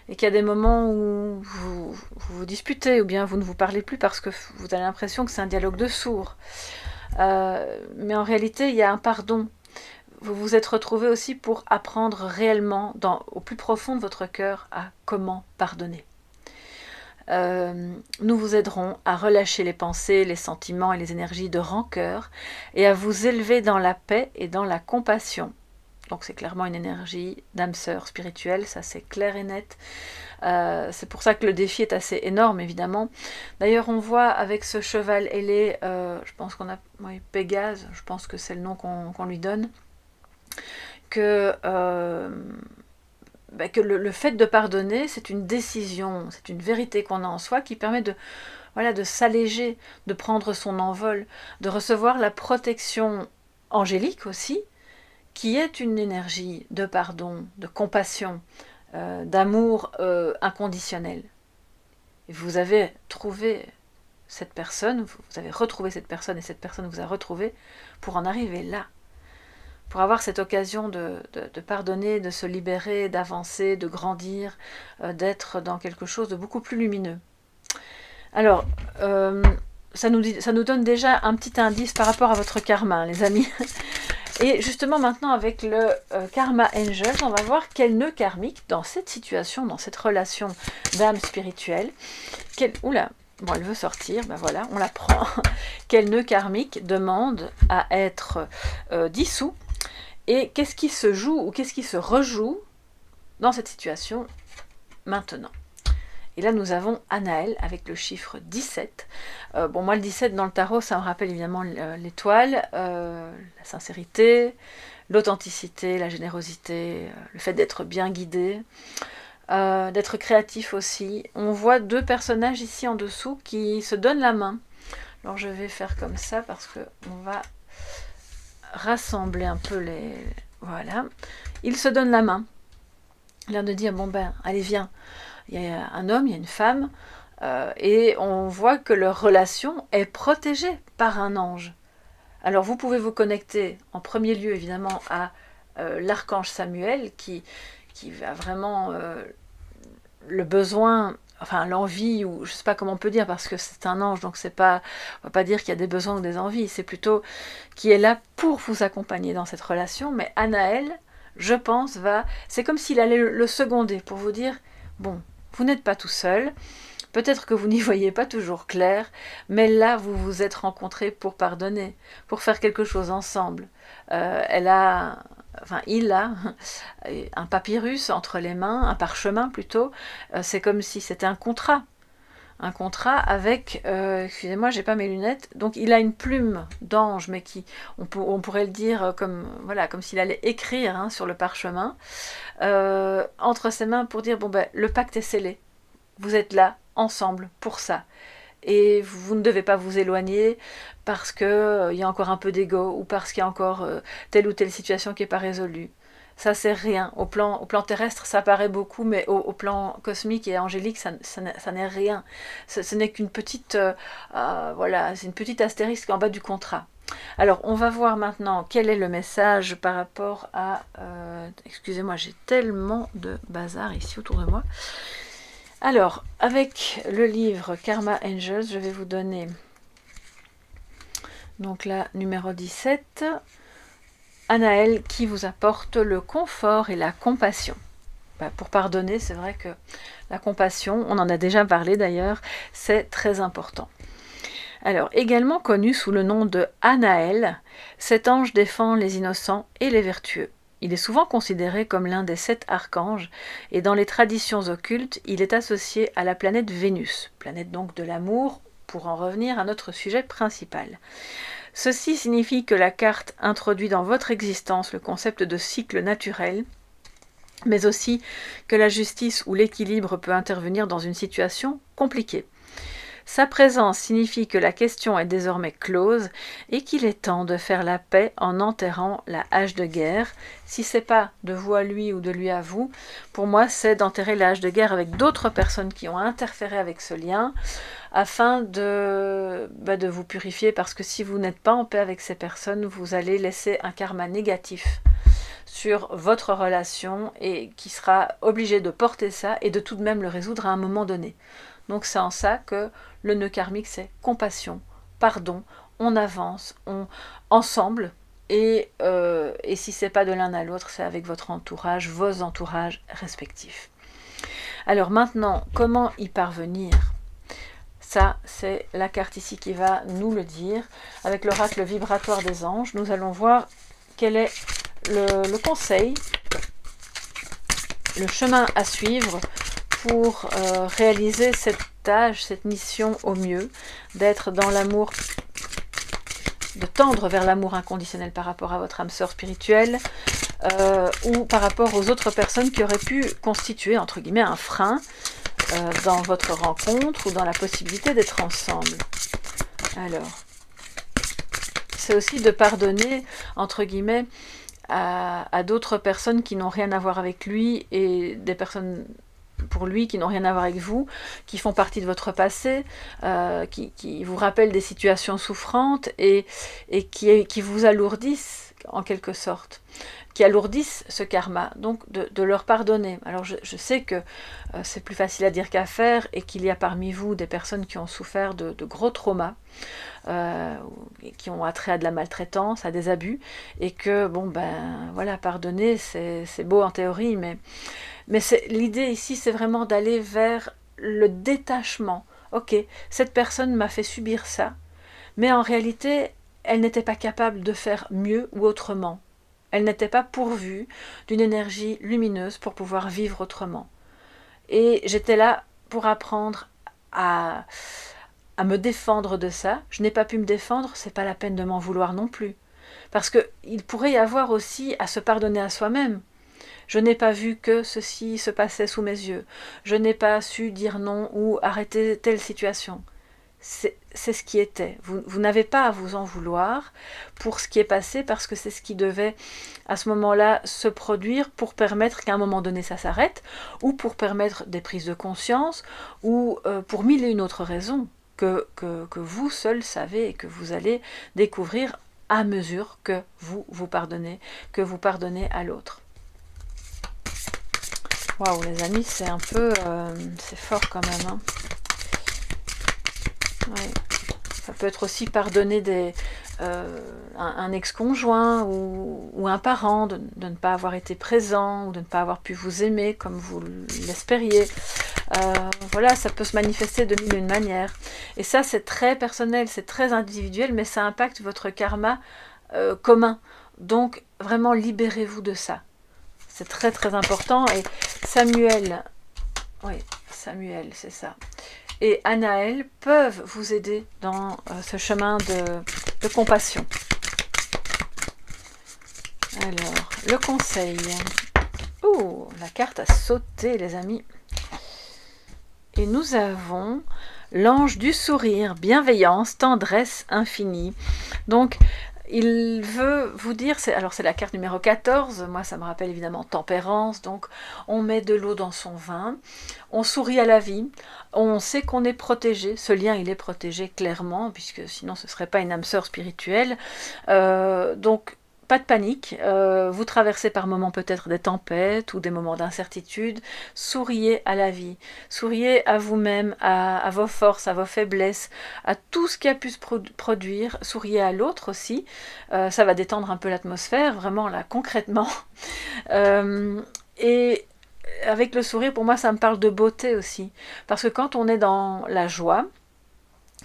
[SPEAKER 1] et qu'il y a des moments où vous disputez, ou bien vous ne vous parlez plus parce que vous avez l'impression que c'est un dialogue de sourds. Mais en réalité, il y a un pardon. Vous vous êtes retrouvés aussi pour apprendre réellement, au plus profond de votre cœur, à comment pardonner. Nous vous aiderons à relâcher les pensées, les sentiments et les énergies de rancœur et à vous élever dans la paix et dans la compassion. donc c'est clairement une énergie d'âme sœur spirituelle, ça c'est clair et net. C'est pour ça que le défi est assez énorme, évidemment. D'ailleurs, on voit avec ce cheval ailé, je pense qu'on a Pégase, je pense que c'est le nom qu'on lui donne, que le fait de pardonner, c'est une décision, c'est une vérité qu'on a en soi qui permet de, voilà, de s'alléger, de prendre son envol, de recevoir la protection angélique aussi, qui est une énergie de pardon, de compassion, d'amour inconditionnel. Et vous avez trouvé cette personne, vous avez retrouvé cette personne et cette personne vous a retrouvé pour en arriver là. Pour avoir cette occasion de pardonner, de se libérer, d'avancer, de grandir, d'être dans quelque chose de beaucoup plus lumineux. Alors, ça nous donne déjà un petit indice par rapport à votre karma, les amis. Et justement maintenant avec le Karma Angels, on va voir quel nœud karmique dans cette situation, dans cette relation d'âme spirituelle, oula, bon elle veut sortir, ben voilà, on la prend. Quel nœud karmique demande à être dissous, et qu'est-ce qui se joue ou qu'est-ce qui se rejoue dans cette situation maintenant. Et là, nous avons Anaël avec le chiffre 17. Bon, moi, le 17 dans le tarot, ça me rappelle évidemment l'étoile, la sincérité, l'authenticité, la générosité, le fait d'être bien guidé, d'être créatif aussi. On voit deux personnages ici en dessous qui se donnent la main. Alors, je vais faire comme ça parce qu'on va rassembler un peu les... Voilà. Ils se donnent la main. L'air de dire, bon ben, allez, viens. Il y a un homme, il y a une femme, et on voit que leur relation est protégée par un ange. Alors vous pouvez vous connecter en premier lieu évidemment à l'archange Samuel qui a vraiment le besoin, enfin l'envie, ou je ne sais pas comment on peut dire parce que c'est un ange, donc c'est pas, on ne va pas dire qu'il y a des besoins ou des envies, c'est plutôt qui est là pour vous accompagner dans cette relation. Mais Anaël, je pense, c'est comme s'il allait le seconder pour vous dire, bon, vous n'êtes pas tout seul, peut-être que vous n'y voyez pas toujours clair, mais là, vous vous êtes rencontrés pour pardonner, pour faire quelque chose ensemble. Il a un papyrus entre les mains, un parchemin plutôt, c'est comme si c'était un contrat avec, excusez-moi, j'ai pas mes lunettes, donc il a une plume d'ange, mais on pourrait le dire comme, voilà, comme s'il allait écrire sur le parchemin, entre ses mains pour dire, bon ben, le pacte est scellé, vous êtes là, ensemble, pour ça, et vous ne devez pas vous éloigner parce qu'il y a encore un peu d'ego, ou parce qu'il y a encore telle ou telle situation qui n'est pas résolue. Ça c'est rien. Au plan terrestre, ça paraît beaucoup, mais au plan cosmique et angélique, ça n'est rien. Ce n'est qu'une petite, voilà, c'est une petite astérisque en bas du contrat. Alors, on va voir maintenant quel est le message par rapport à... excusez-moi, j'ai tellement de bazar ici autour de moi. Alors, avec le livre Karma Angels, je vais vous donner... Donc là, numéro 17... Anaël qui vous apporte le confort et la compassion. Pour pardonner, c'est vrai que la compassion, on en a déjà parlé d'ailleurs, c'est très important. Alors, également connu sous le nom de Anaël, cet ange défend les innocents et les vertueux. Il est souvent considéré comme l'un des 7 archanges, et dans les traditions occultes, il est associé à la planète Vénus, planète donc de l'amour, pour en revenir à notre sujet principal. Ceci signifie que la carte introduit dans votre existence le concept de cycle naturel, mais aussi que la justice ou l'équilibre peut intervenir dans une situation compliquée. Sa présence signifie que la question est désormais close et qu'il est temps de faire la paix en enterrant la hache de guerre. Si ce n'est pas de vous à lui ou de lui à vous, pour moi c'est d'enterrer la hache de guerre avec d'autres personnes qui ont interféré avec ce lien, afin de vous purifier, parce que si vous n'êtes pas en paix avec ces personnes, vous allez laisser un karma négatif sur votre relation et qui sera obligé de porter ça et de tout de même le résoudre à un moment donné. Donc c'est en ça que le nœud karmique, c'est compassion, pardon, on avance, ensemble, et si c'est pas de l'un à l'autre, c'est avec votre entourage, vos entourages respectifs. Alors maintenant, comment y parvenir ? Ça, c'est la carte ici qui va nous le dire. Avec l'oracle vibratoire des anges, nous allons voir quelle est le conseil, le chemin à suivre pour réaliser cette tâche, cette mission au mieux, d'être dans l'amour, de tendre vers l'amour inconditionnel par rapport à votre âme sœur spirituelle, ou par rapport aux autres personnes qui auraient pu constituer, entre guillemets, un frein dans votre rencontre ou dans la possibilité d'être ensemble. Alors, c'est aussi de pardonner, entre guillemets, à d'autres personnes qui n'ont rien à voir avec lui et des personnes pour lui qui n'ont rien à voir avec vous, qui font partie de votre passé, qui vous rappellent des situations souffrantes et qui vous alourdissent en quelque sorte, qui alourdissent ce karma, donc de leur pardonner. Alors je sais que c'est plus facile à dire qu'à faire et qu'il y a parmi vous des personnes qui ont souffert de gros traumas, qui ont attrait à de la maltraitance, à des abus, et que, bon ben voilà, pardonner c'est beau en théorie, mais l'idée ici c'est vraiment d'aller vers le détachement. Ok, cette personne m'a fait subir ça, mais en réalité elle n'était pas capable de faire mieux ou autrement. Elle n'était pas pourvue d'une énergie lumineuse pour pouvoir vivre autrement. Et j'étais là pour apprendre à me défendre de ça. Je n'ai pas pu me défendre, c'est pas la peine de m'en vouloir non plus. Parce qu'il pourrait y avoir aussi à se pardonner à soi-même. Je n'ai pas vu que ceci se passait sous mes yeux. Je n'ai pas su dire non ou arrêter telle situation. C'est ce qui était. Vous n'avez pas à vous en vouloir pour ce qui est passé parce que c'est ce qui devait à ce moment-là se produire pour permettre qu'à un moment donné ça s'arrête ou pour permettre des prises de conscience ou pour mille et une autres raisons que vous seul savez et que vous allez découvrir à mesure que vous pardonnez, que vous pardonnez à l'autre. Waouh les amis, c'est un peu... c'est fort quand même. Hein. Ouais. Ça peut être aussi pardonner un ex-conjoint ou un parent de ne pas avoir été présent ou de ne pas avoir pu vous aimer comme vous l'espériez. Voilà, ça peut se manifester de mille et une manières. Et ça, c'est très personnel, c'est très individuel, mais ça impacte votre karma commun. Donc, vraiment, libérez-vous de ça. C'est très très important. Et Samuel, oui, Samuel, c'est ça. Et Anaël peuvent vous aider dans ce chemin de compassion. Alors, le conseil. Oh, la carte a sauté, les amis. Et nous avons l'ange du sourire, bienveillance, tendresse infinie. Donc, il veut vous dire, alors c'est la carte numéro 14, moi ça me rappelle évidemment tempérance, donc on met de l'eau dans son vin, on sourit à la vie, on sait qu'on est protégé, ce lien il est protégé clairement, puisque sinon ce ne serait pas une âme sœur spirituelle, donc pas de panique, vous traversez par moments peut-être des tempêtes ou des moments d'incertitude, souriez à la vie, souriez à vous-même, à vos forces, à vos faiblesses, à tout ce qui a pu se produire, souriez à l'autre aussi, ça va détendre un peu l'atmosphère, vraiment là concrètement, et avec le sourire pour moi ça me parle de beauté aussi, parce que quand on est dans la joie,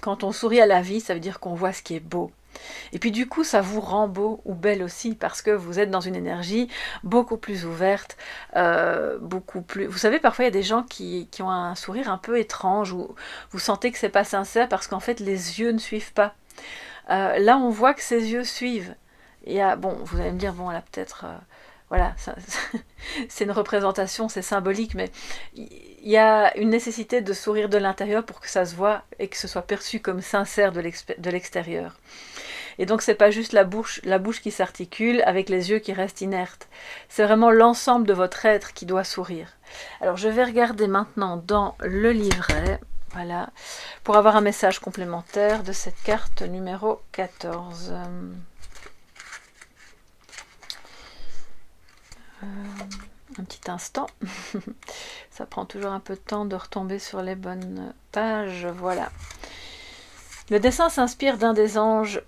[SPEAKER 1] quand on sourit à la vie, ça veut dire qu'on voit ce qui est beau. Et puis du coup, ça vous rend beau ou belle aussi, parce que vous êtes dans une énergie beaucoup plus ouverte, beaucoup plus... Vous savez, parfois il y a des gens qui ont un sourire un peu étrange, où vous sentez que c'est pas sincère, parce qu'en fait les yeux ne suivent pas. Là, on voit que ses yeux suivent. Il y a, bon, vous allez me dire, bon, là peut-être... voilà, c'est une représentation, c'est symbolique, mais il y a une nécessité de sourire de l'intérieur pour que ça se voit et que ce soit perçu comme sincère de l'extérieur. Et donc c'est pas juste la bouche qui s'articule avec les yeux qui restent inertes. C'est vraiment l'ensemble de votre être qui doit sourire. Alors je vais regarder maintenant dans le livret, voilà, pour avoir un message complémentaire de cette carte numéro 14. Un petit instant, ça prend toujours un peu de temps de retomber sur les bonnes pages, voilà. Le dessin s'inspire d'un des anges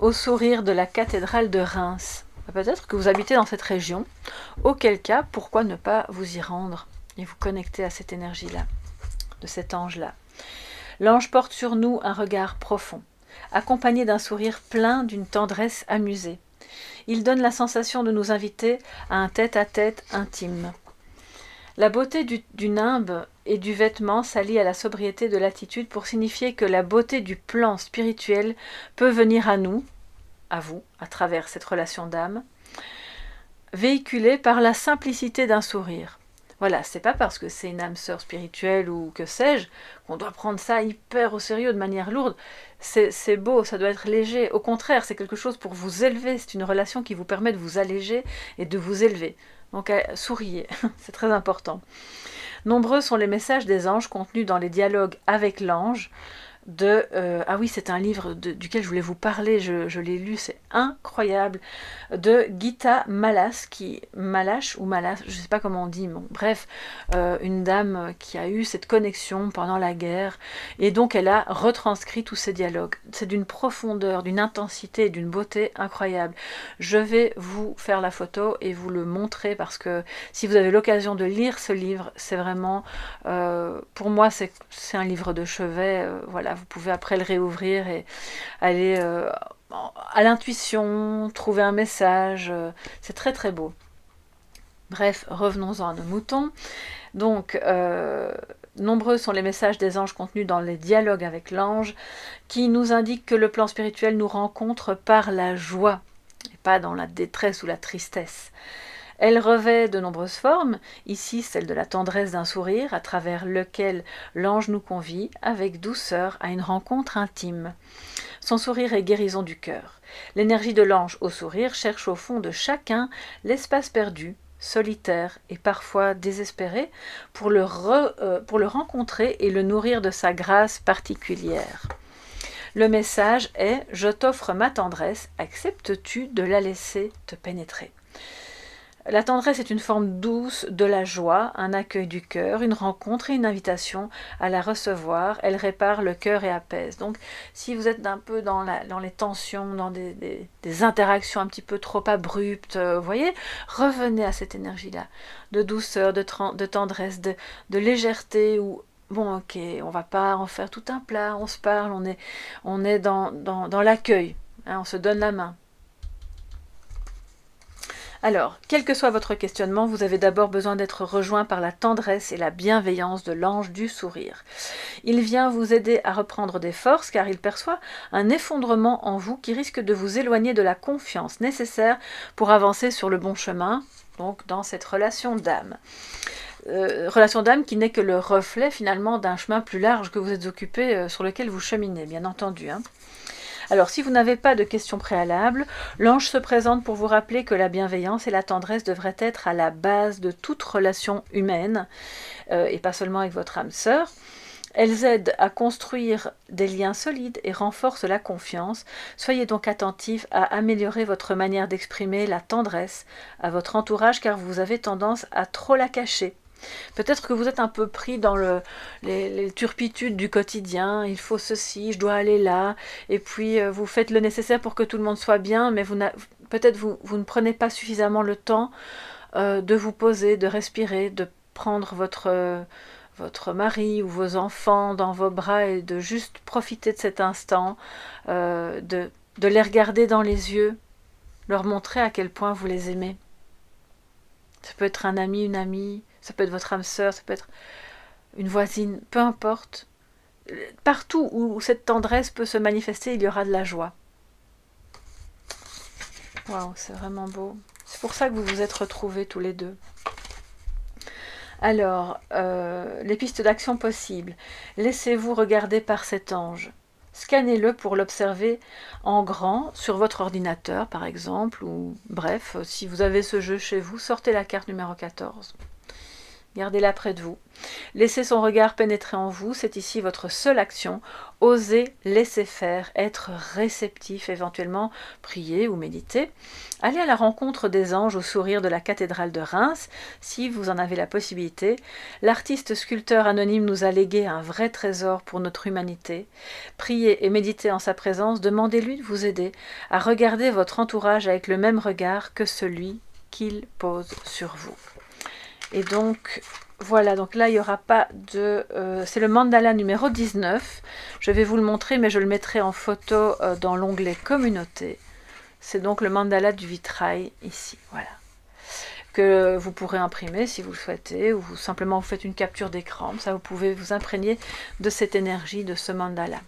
[SPEAKER 1] au sourire de la cathédrale de Reims. Peut-être que vous habitez dans cette région, auquel cas, pourquoi ne pas vous y rendre et vous connecter à cette énergie-là, de cet ange-là. L'ange porte sur nous un regard profond, accompagné d'un sourire plein d'une tendresse amusée. Il donne la sensation de nous inviter à un tête-à-tête intime. La beauté du nimbe et du vêtement s'allie à la sobriété de l'attitude pour signifier que la beauté du plan spirituel peut venir à nous, à vous, à travers cette relation d'âme, véhiculée par la simplicité d'un sourire. Voilà, c'est pas parce que c'est une âme sœur spirituelle ou que sais-je qu'on doit prendre ça hyper au sérieux de manière lourde. C'est beau, ça doit être léger. Au contraire, c'est quelque chose pour vous élever. C'est une relation qui vous permet de vous alléger et de vous élever. Donc souriez, c'est très important. Nombreux sont les messages des anges contenus dans les dialogues avec l'ange. Ah oui, c'est un livre duquel je voulais vous parler, je l'ai lu, c'est incroyable, de Gita Malas, Malash ou Malas, je ne sais pas comment on dit, bon, bref, une dame qui a eu cette connexion pendant la guerre, et donc elle a retranscrit tous ces dialogues. C'est d'une profondeur, d'une intensité, d'une beauté incroyable. Je vais vous faire la photo et vous le montrer, parce que si vous avez l'occasion de lire ce livre, c'est vraiment, pour moi, c'est un livre de chevet, voilà. Vous pouvez après le réouvrir et aller à l'intuition, trouver un message. C'est très très beau. Bref, revenons-en à nos moutons. Donc, nombreux sont les messages des anges contenus dans les dialogues avec l'ange qui nous indiquent que le plan spirituel nous rencontre par la joie et pas dans la détresse ou la tristesse. Elle revêt de nombreuses formes, ici celle de la tendresse d'un sourire à travers lequel l'ange nous convie avec douceur à une rencontre intime. Son sourire est guérison du cœur. L'énergie de l'ange au sourire cherche au fond de chacun l'espace perdu, solitaire et parfois désespéré pour le rencontrer et le nourrir de sa grâce particulière. Le message est « Je t'offre ma tendresse, acceptes-tu de la laisser te pénétrer ?» La tendresse est une forme douce de la joie, un accueil du cœur, une rencontre et une invitation à la recevoir. Elle répare le cœur et apaise. Donc, si vous êtes un peu dans les tensions, dans des interactions un petit peu trop abruptes, vous voyez, revenez à cette énergie-là, de douceur, de tendresse, de légèreté, où bon, ok, on va pas en faire tout un plat, on se parle, on est dans l'accueil, hein, on se donne la main. Alors, quel que soit votre questionnement, vous avez d'abord besoin d'être rejoint par la tendresse et la bienveillance de l'ange du sourire. Il vient vous aider à reprendre des forces car il perçoit un effondrement en vous qui risque de vous éloigner de la confiance nécessaire pour avancer sur le bon chemin, donc dans cette relation d'âme. Relation d'âme qui n'est que le reflet finalement d'un chemin plus large que vous êtes occupé, sur lequel vous cheminez, bien entendu, hein. Alors, si vous n'avez pas de questions préalables, l'ange se présente pour vous rappeler que la bienveillance et la tendresse devraient être à la base de toute relation humaine, et pas seulement avec votre âme sœur. Elles aident à construire des liens solides et renforcent la confiance. Soyez donc attentifs à améliorer votre manière d'exprimer la tendresse à votre entourage car vous avez tendance à trop la cacher. Peut-être que vous êtes un peu pris dans les turpitudes du quotidien, il faut ceci, je dois aller là, et puis vous faites le nécessaire pour que tout le monde soit bien, mais peut-être vous ne prenez pas suffisamment le temps de vous poser, de respirer, de prendre votre mari ou vos enfants dans vos bras et de juste profiter de cet instant, de les regarder dans les yeux, leur montrer à quel point vous les aimez. Ça peut être un ami, une amie, ça peut être votre âme sœur, ça peut être une voisine, peu importe. Partout où cette tendresse peut se manifester, il y aura de la joie. Waouh, c'est vraiment beau. C'est pour ça que vous vous êtes retrouvés tous les deux. Alors, les pistes d'action possibles. Laissez-vous regarder par cet ange. Scannez-le pour l'observer en grand sur votre ordinateur, par exemple, ou bref, si vous avez ce jeu chez vous, sortez la carte numéro 14. Gardez-la près de vous. Laissez son regard pénétrer en vous, c'est ici votre seule action. Osez laisser faire, être réceptif, éventuellement prier ou méditer. Allez à la rencontre des anges au sourire de la cathédrale de Reims, si vous en avez la possibilité. L'artiste sculpteur anonyme nous a légué un vrai trésor pour notre humanité. Priez et méditez en sa présence, demandez-lui de vous aider à regarder votre entourage avec le même regard que celui qu'il pose sur vous. Et donc, voilà, donc là, il n'y aura pas de... c'est le mandala numéro 19. Je vais vous le montrer, mais je le mettrai en photo dans l'onglet Communauté. C'est donc le mandala du vitrail ici, voilà. Que vous pourrez imprimer si vous le souhaitez, ou simplement vous faites une capture d'écran, ça vous pouvez vous imprégner de cette énergie, de ce mandala.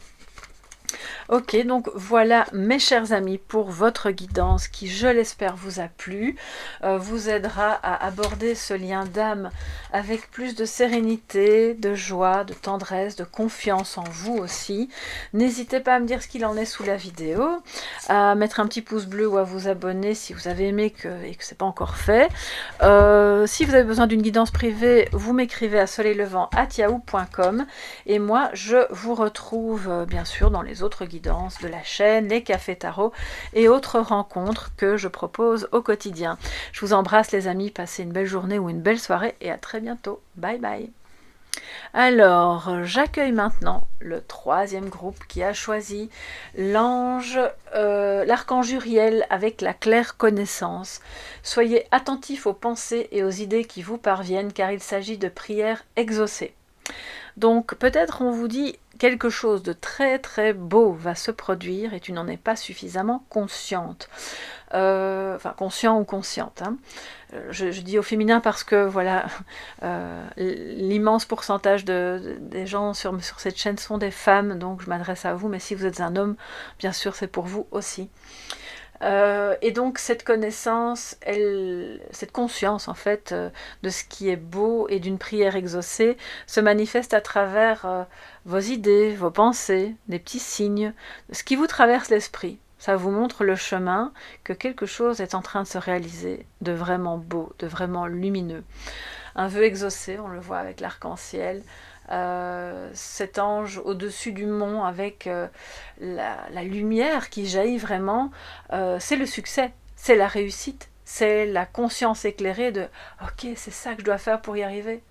[SPEAKER 1] Ok, donc voilà mes chers amis pour votre guidance qui, je l'espère, vous a plu, vous aidera à aborder ce lien d'âme avec plus de sérénité, de joie, de tendresse, de confiance en vous aussi. N'hésitez pas à me dire ce qu'il en est sous la vidéo, à mettre un petit pouce bleu ou à vous abonner si vous avez aimé et que ce n'est pas encore fait. Si vous avez besoin d'une guidance privée, vous m'écrivez à soleillevent@yahoo.com et moi je vous retrouve bien sûr dans les autres guidances de la chaîne, les cafés tarot et autres rencontres que je propose au quotidien. Je vous embrasse les amis, passez une belle journée ou une belle soirée et à très bientôt. Bye bye. Alors, j'accueille maintenant le troisième groupe qui a choisi l'archange Uriel avec la claire connaissance. Soyez attentifs aux pensées et aux idées qui vous parviennent car il s'agit de prières exaucées. Donc peut-être on vous dit quelque chose de très très beau va se produire et tu n'en es pas suffisamment consciente. Enfin conscient ou consciente. Hein. Je dis au féminin parce que voilà, l'immense pourcentage des gens sur cette chaîne sont des femmes, donc je m'adresse à vous, mais si vous êtes un homme, bien sûr c'est pour vous aussi. Et donc cette connaissance, cette conscience en fait de ce qui est beau et d'une prière exaucée se manifeste à travers vos idées, vos pensées, des petits signes, ce qui vous traverse l'esprit. Ça vous montre le chemin que quelque chose est en train de se réaliser de vraiment beau, de vraiment lumineux. Un vœu exaucé, on le voit avec l'arc-en-ciel, cet ange au-dessus du mont avec la lumière qui jaillit vraiment, c'est le succès, c'est la réussite, c'est la conscience éclairée de « ok, c'est ça que je dois faire pour y arriver ».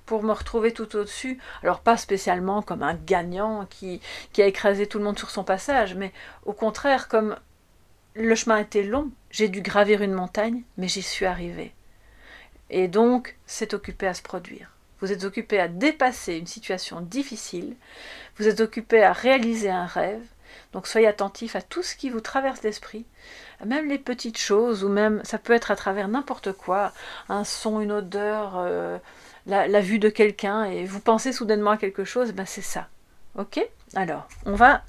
[SPEAKER 1] Pour me retrouver tout au-dessus, alors pas spécialement comme un gagnant qui a écrasé tout le monde sur son passage, mais au contraire comme le chemin était long, j'ai dû gravir une montagne, mais j'y suis arrivée. Et donc, c'est occupé à se produire. Vous êtes occupé à dépasser une situation difficile, vous êtes occupé à réaliser un rêve, donc soyez attentifs à tout ce qui vous traverse l'esprit, même les petites choses, ou même, ça peut être à travers n'importe quoi, un son, une odeur, la vue de quelqu'un, et vous pensez soudainement à quelque chose, ben c'est ça. Ok? Alors, on va,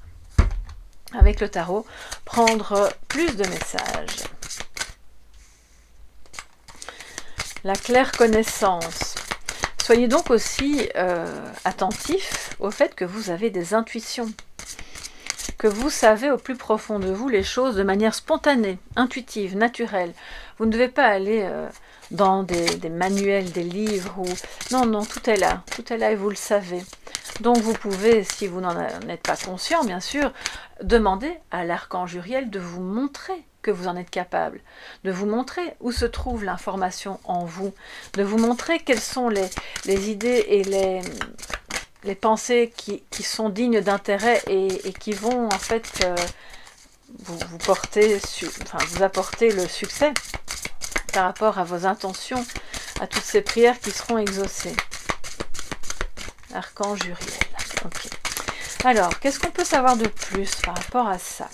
[SPEAKER 1] avec le tarot, prendre plus de messages. La claire connaissance. Soyez donc aussi attentifs au fait que vous avez des intuitions, que vous savez au plus profond de vous les choses de manière spontanée, intuitive, naturelle. Vous ne devez pas aller dans des manuels, des livres, ou non, tout est là et vous le savez. Donc vous pouvez, si vous n'en êtes pas conscient, bien sûr, demander à l'archange Uriel de vous montrer que vous en êtes capable, de vous montrer où se trouve l'information en vous, de vous montrer quelles sont les idées et les pensées qui sont dignes d'intérêt et qui vont en fait vous apporter le succès par rapport à vos intentions, à toutes ces prières qui seront exaucées. Archange Uriel. Ok. Alors, qu'est-ce qu'on peut savoir de plus par rapport à ça?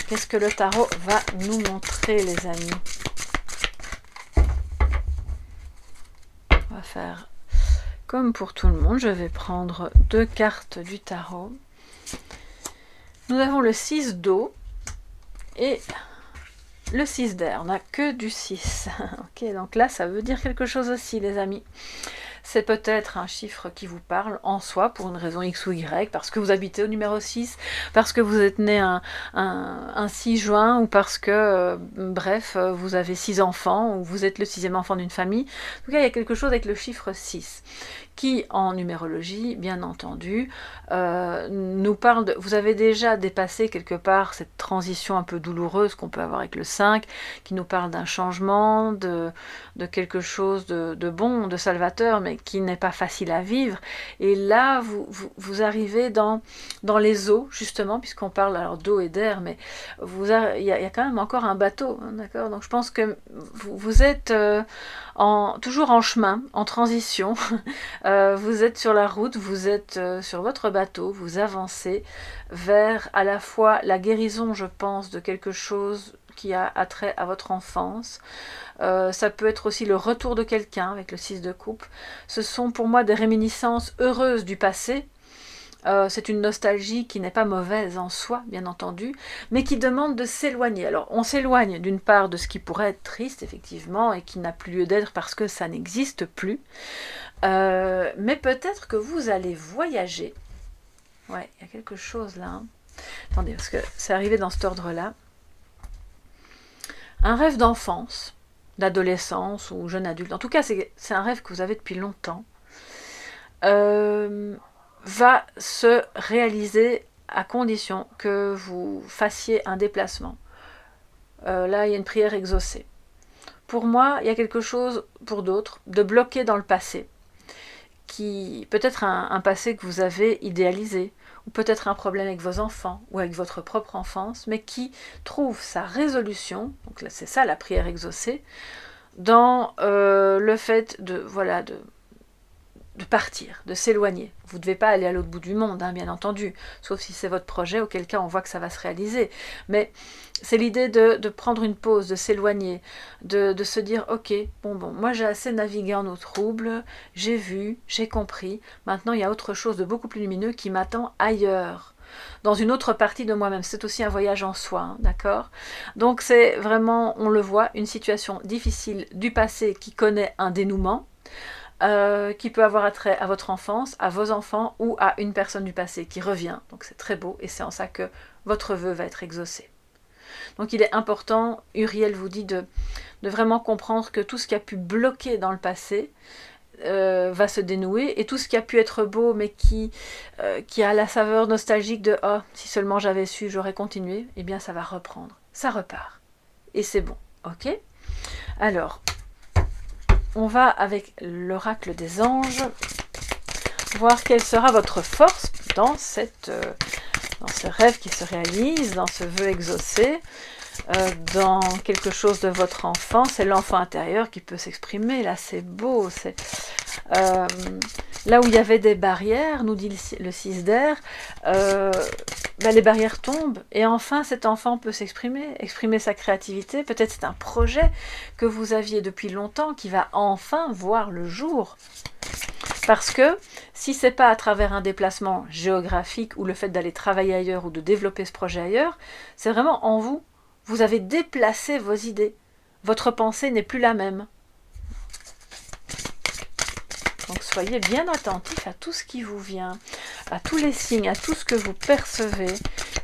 [SPEAKER 1] Qu'est-ce que le tarot va nous montrer, les amis? On va faire comme pour tout le monde. Je vais prendre 2 cartes du tarot. Nous avons le 6 d'eau et le 6 d'air. On n'a que du 6. Ok, donc là, ça veut dire quelque chose aussi, les amis. C'est peut-être un chiffre qui vous parle en soi pour une raison X ou Y, parce que vous habitez au numéro 6, parce que vous êtes né un 6 juin, ou parce que, bref, vous avez 6 enfants, ou vous êtes le 6e enfant d'une famille. En tout cas, il y a quelque chose avec le chiffre 6, qui, en numérologie, bien entendu, nous parle de... Vous avez déjà dépassé quelque part cette transition un peu douloureuse qu'on peut avoir avec le 5, qui nous parle d'un changement, de quelque chose de bon, de salvateur, mais qui n'est pas facile à vivre. Et là, vous arrivez dans les eaux, justement, puisqu'on parle alors d'eau et d'air, mais il y a quand même encore un bateau, hein, d'accord? Donc je pense que vous êtes toujours en chemin, en transition. Vous êtes sur la route, vous êtes sur votre bateau, vous avancez vers à la fois la guérison, je pense, de quelque chose qui a attrait à votre enfance. Ça peut être aussi le retour de quelqu'un avec le 6 de coupe. Ce sont pour moi des réminiscences heureuses du passé. C'est une nostalgie qui n'est pas mauvaise en soi, bien entendu, mais qui demande de s'éloigner. Alors, on s'éloigne d'une part de ce qui pourrait être triste, effectivement, et qui n'a plus lieu d'être parce que ça n'existe plus. Mais peut-être que vous allez voyager. Ouais, il y a quelque chose là. Hein. Attendez, parce que c'est arrivé dans cet ordre-là. Un rêve d'enfance, d'adolescence ou jeune adulte, en tout cas c'est un rêve que vous avez depuis longtemps, va se réaliser à condition que vous fassiez un déplacement. Là, il y a une prière exaucée. Pour moi, il y a quelque chose, pour d'autres, de bloqué dans le passé, qui peut-être un passé que vous avez idéalisé, ou peut-être un problème avec vos enfants, ou avec votre propre enfance, mais qui trouve sa résolution, donc c'est ça la prière exaucée, dans le fait de partir, de s'éloigner. Vous ne devez pas aller à l'autre bout du monde, hein, bien entendu, sauf si c'est votre projet, auquel cas on voit que ça va se réaliser. Mais c'est l'idée de prendre une pause, de s'éloigner, de se dire, ok, bon, moi j'ai assez navigué en eau trouble, j'ai vu, j'ai compris, maintenant il y a autre chose de beaucoup plus lumineux qui m'attend ailleurs, dans une autre partie de moi-même. C'est aussi un voyage en soi, hein, d'accord? Donc c'est vraiment, on le voit, une situation difficile du passé qui connaît un dénouement, qui peut avoir attrait à votre enfance, à vos enfants ou à une personne du passé qui revient. Donc c'est très beau et c'est en ça que votre vœu va être exaucé. Donc il est important, Uriel vous dit de vraiment comprendre que tout ce qui a pu bloquer dans le passé va se dénouer, et tout ce qui a pu être beau mais qui a la saveur nostalgique de « Oh, si seulement j'avais su, j'aurais continué », eh bien ça va reprendre, ça repart. Et c'est bon, ok? Alors, on va avec l'oracle des anges voir quelle sera votre force dans ce rêve qui se réalise, dans ce vœu exaucé, dans quelque chose de votre enfant. C'est l'enfant intérieur qui peut s'exprimer. Là, c'est beau. Là où il y avait des barrières, nous dit le 6 d'air, les barrières tombent et enfin cet enfant peut s'exprimer, exprimer sa créativité. Peut-être c'est un projet que vous aviez depuis longtemps qui va enfin voir le jour. Parce que si ce n'est pas à travers un déplacement géographique ou le fait d'aller travailler ailleurs ou de développer ce projet ailleurs, c'est vraiment en vous. Vous avez déplacé vos idées. Votre pensée n'est plus la même. Donc soyez bien attentifs à tout ce qui vous vient, à tous les signes, à tout ce que vous percevez,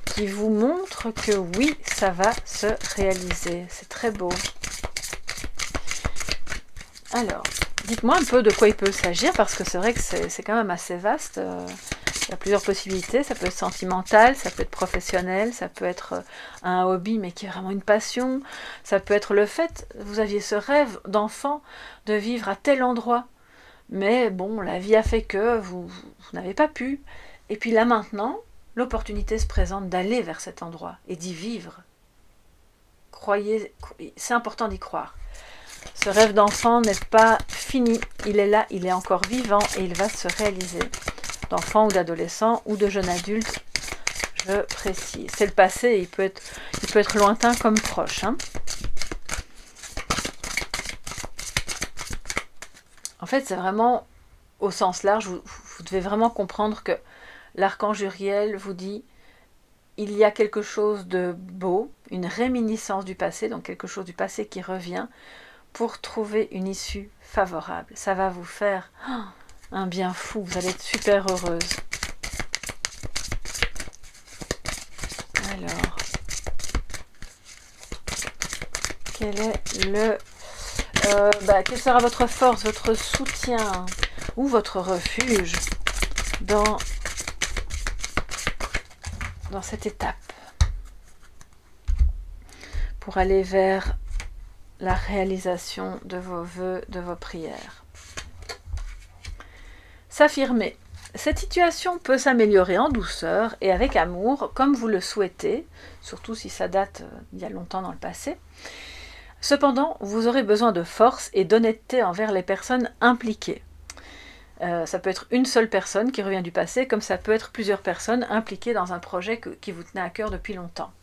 [SPEAKER 1] qui vous montre que oui, ça va se réaliser. C'est très beau. Alors, dites-moi un peu de quoi il peut s'agir, parce que c'est vrai que c'est quand même assez vaste. Il y a plusieurs possibilités. Ça peut être sentimental, ça peut être professionnel, ça peut être un hobby, mais qui est vraiment une passion. Ça peut être le fait, vous aviez ce rêve d'enfant de vivre à tel endroit. Mais bon, la vie a fait que vous n'avez pas pu. Et puis là maintenant, l'opportunité se présente d'aller vers cet endroit et d'y vivre. Croyez, c'est important d'y croire. Ce rêve d'enfant n'est pas fini. Il est là, il est encore vivant et il va se réaliser. D'enfant ou d'adolescent ou de jeune adulte, je précise. C'est le passé, il peut être lointain comme proche. Hein. En fait, c'est vraiment au sens large, vous devez vraiment comprendre que l'archange Uriel vous dit il y a quelque chose de beau, une réminiscence du passé, donc quelque chose du passé qui revient, pour trouver une issue favorable. Ça va vous faire un bien fou, vous allez être super heureuse. Alors, quelle sera votre force, votre soutien ou votre refuge dans cette étape pour aller vers la réalisation de vos vœux, de vos prières. S'affirmer. Cette situation peut s'améliorer en douceur et avec amour, comme vous le souhaitez, surtout si ça date d'il y a longtemps dans le passé. Cependant, vous aurez besoin de force et d'honnêteté envers les personnes impliquées. Ça peut être une seule personne qui revient du passé, comme ça peut être plusieurs personnes impliquées dans un projet qui vous tenait à cœur depuis longtemps.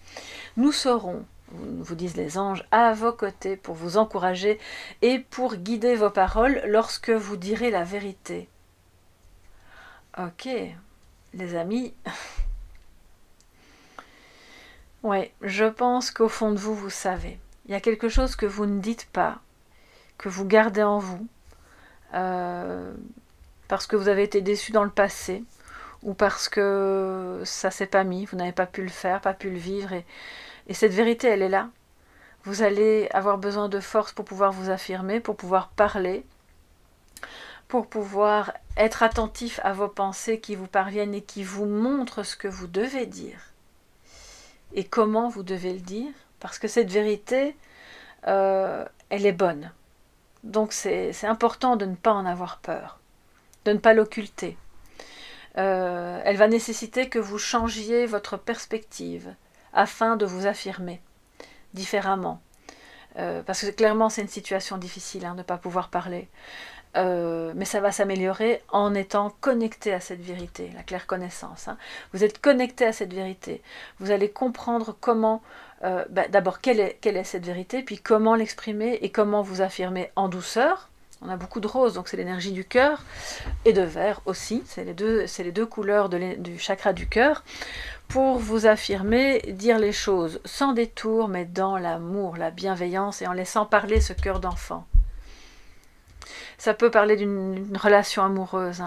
[SPEAKER 1] Nous serons, vous disent les anges, à vos côtés pour vous encourager et pour guider vos paroles lorsque vous direz la vérité. Ok, les amis. Ouais, je pense qu'au fond de vous, vous savez. Il y a quelque chose que vous ne dites pas, que vous gardez en vous, parce que vous avez été déçu dans le passé, ou parce que ça s'est pas mis, vous n'avez pas pu le faire, pas pu le vivre, et cette vérité, elle est là. Vous allez avoir besoin de force pour pouvoir vous affirmer, pour pouvoir parler, pour pouvoir être attentif à vos pensées qui vous parviennent et qui vous montrent ce que vous devez dire et comment vous devez le dire, parce que cette vérité, elle est bonne. Donc c'est important de ne pas en avoir peur, de ne pas l'occulter. Elle va nécessiter que vous changiez votre perspective afin de vous affirmer différemment. Parce que clairement c'est une situation difficile de ne pas pouvoir parler. Mais ça va s'améliorer en étant connecté à cette vérité, la claire connaissance. Vous êtes connecté à cette vérité. Vous allez comprendre comment, d'abord quelle est cette vérité, puis comment l'exprimer et comment vous affirmer en douceur. On a beaucoup de rose, donc c'est l'énergie du cœur, et de vert aussi, c'est les deux couleurs du chakra du cœur, pour vous affirmer, dire les choses sans détour, mais dans l'amour, la bienveillance, et en laissant parler ce cœur d'enfant. Ça peut parler d'une relation amoureuse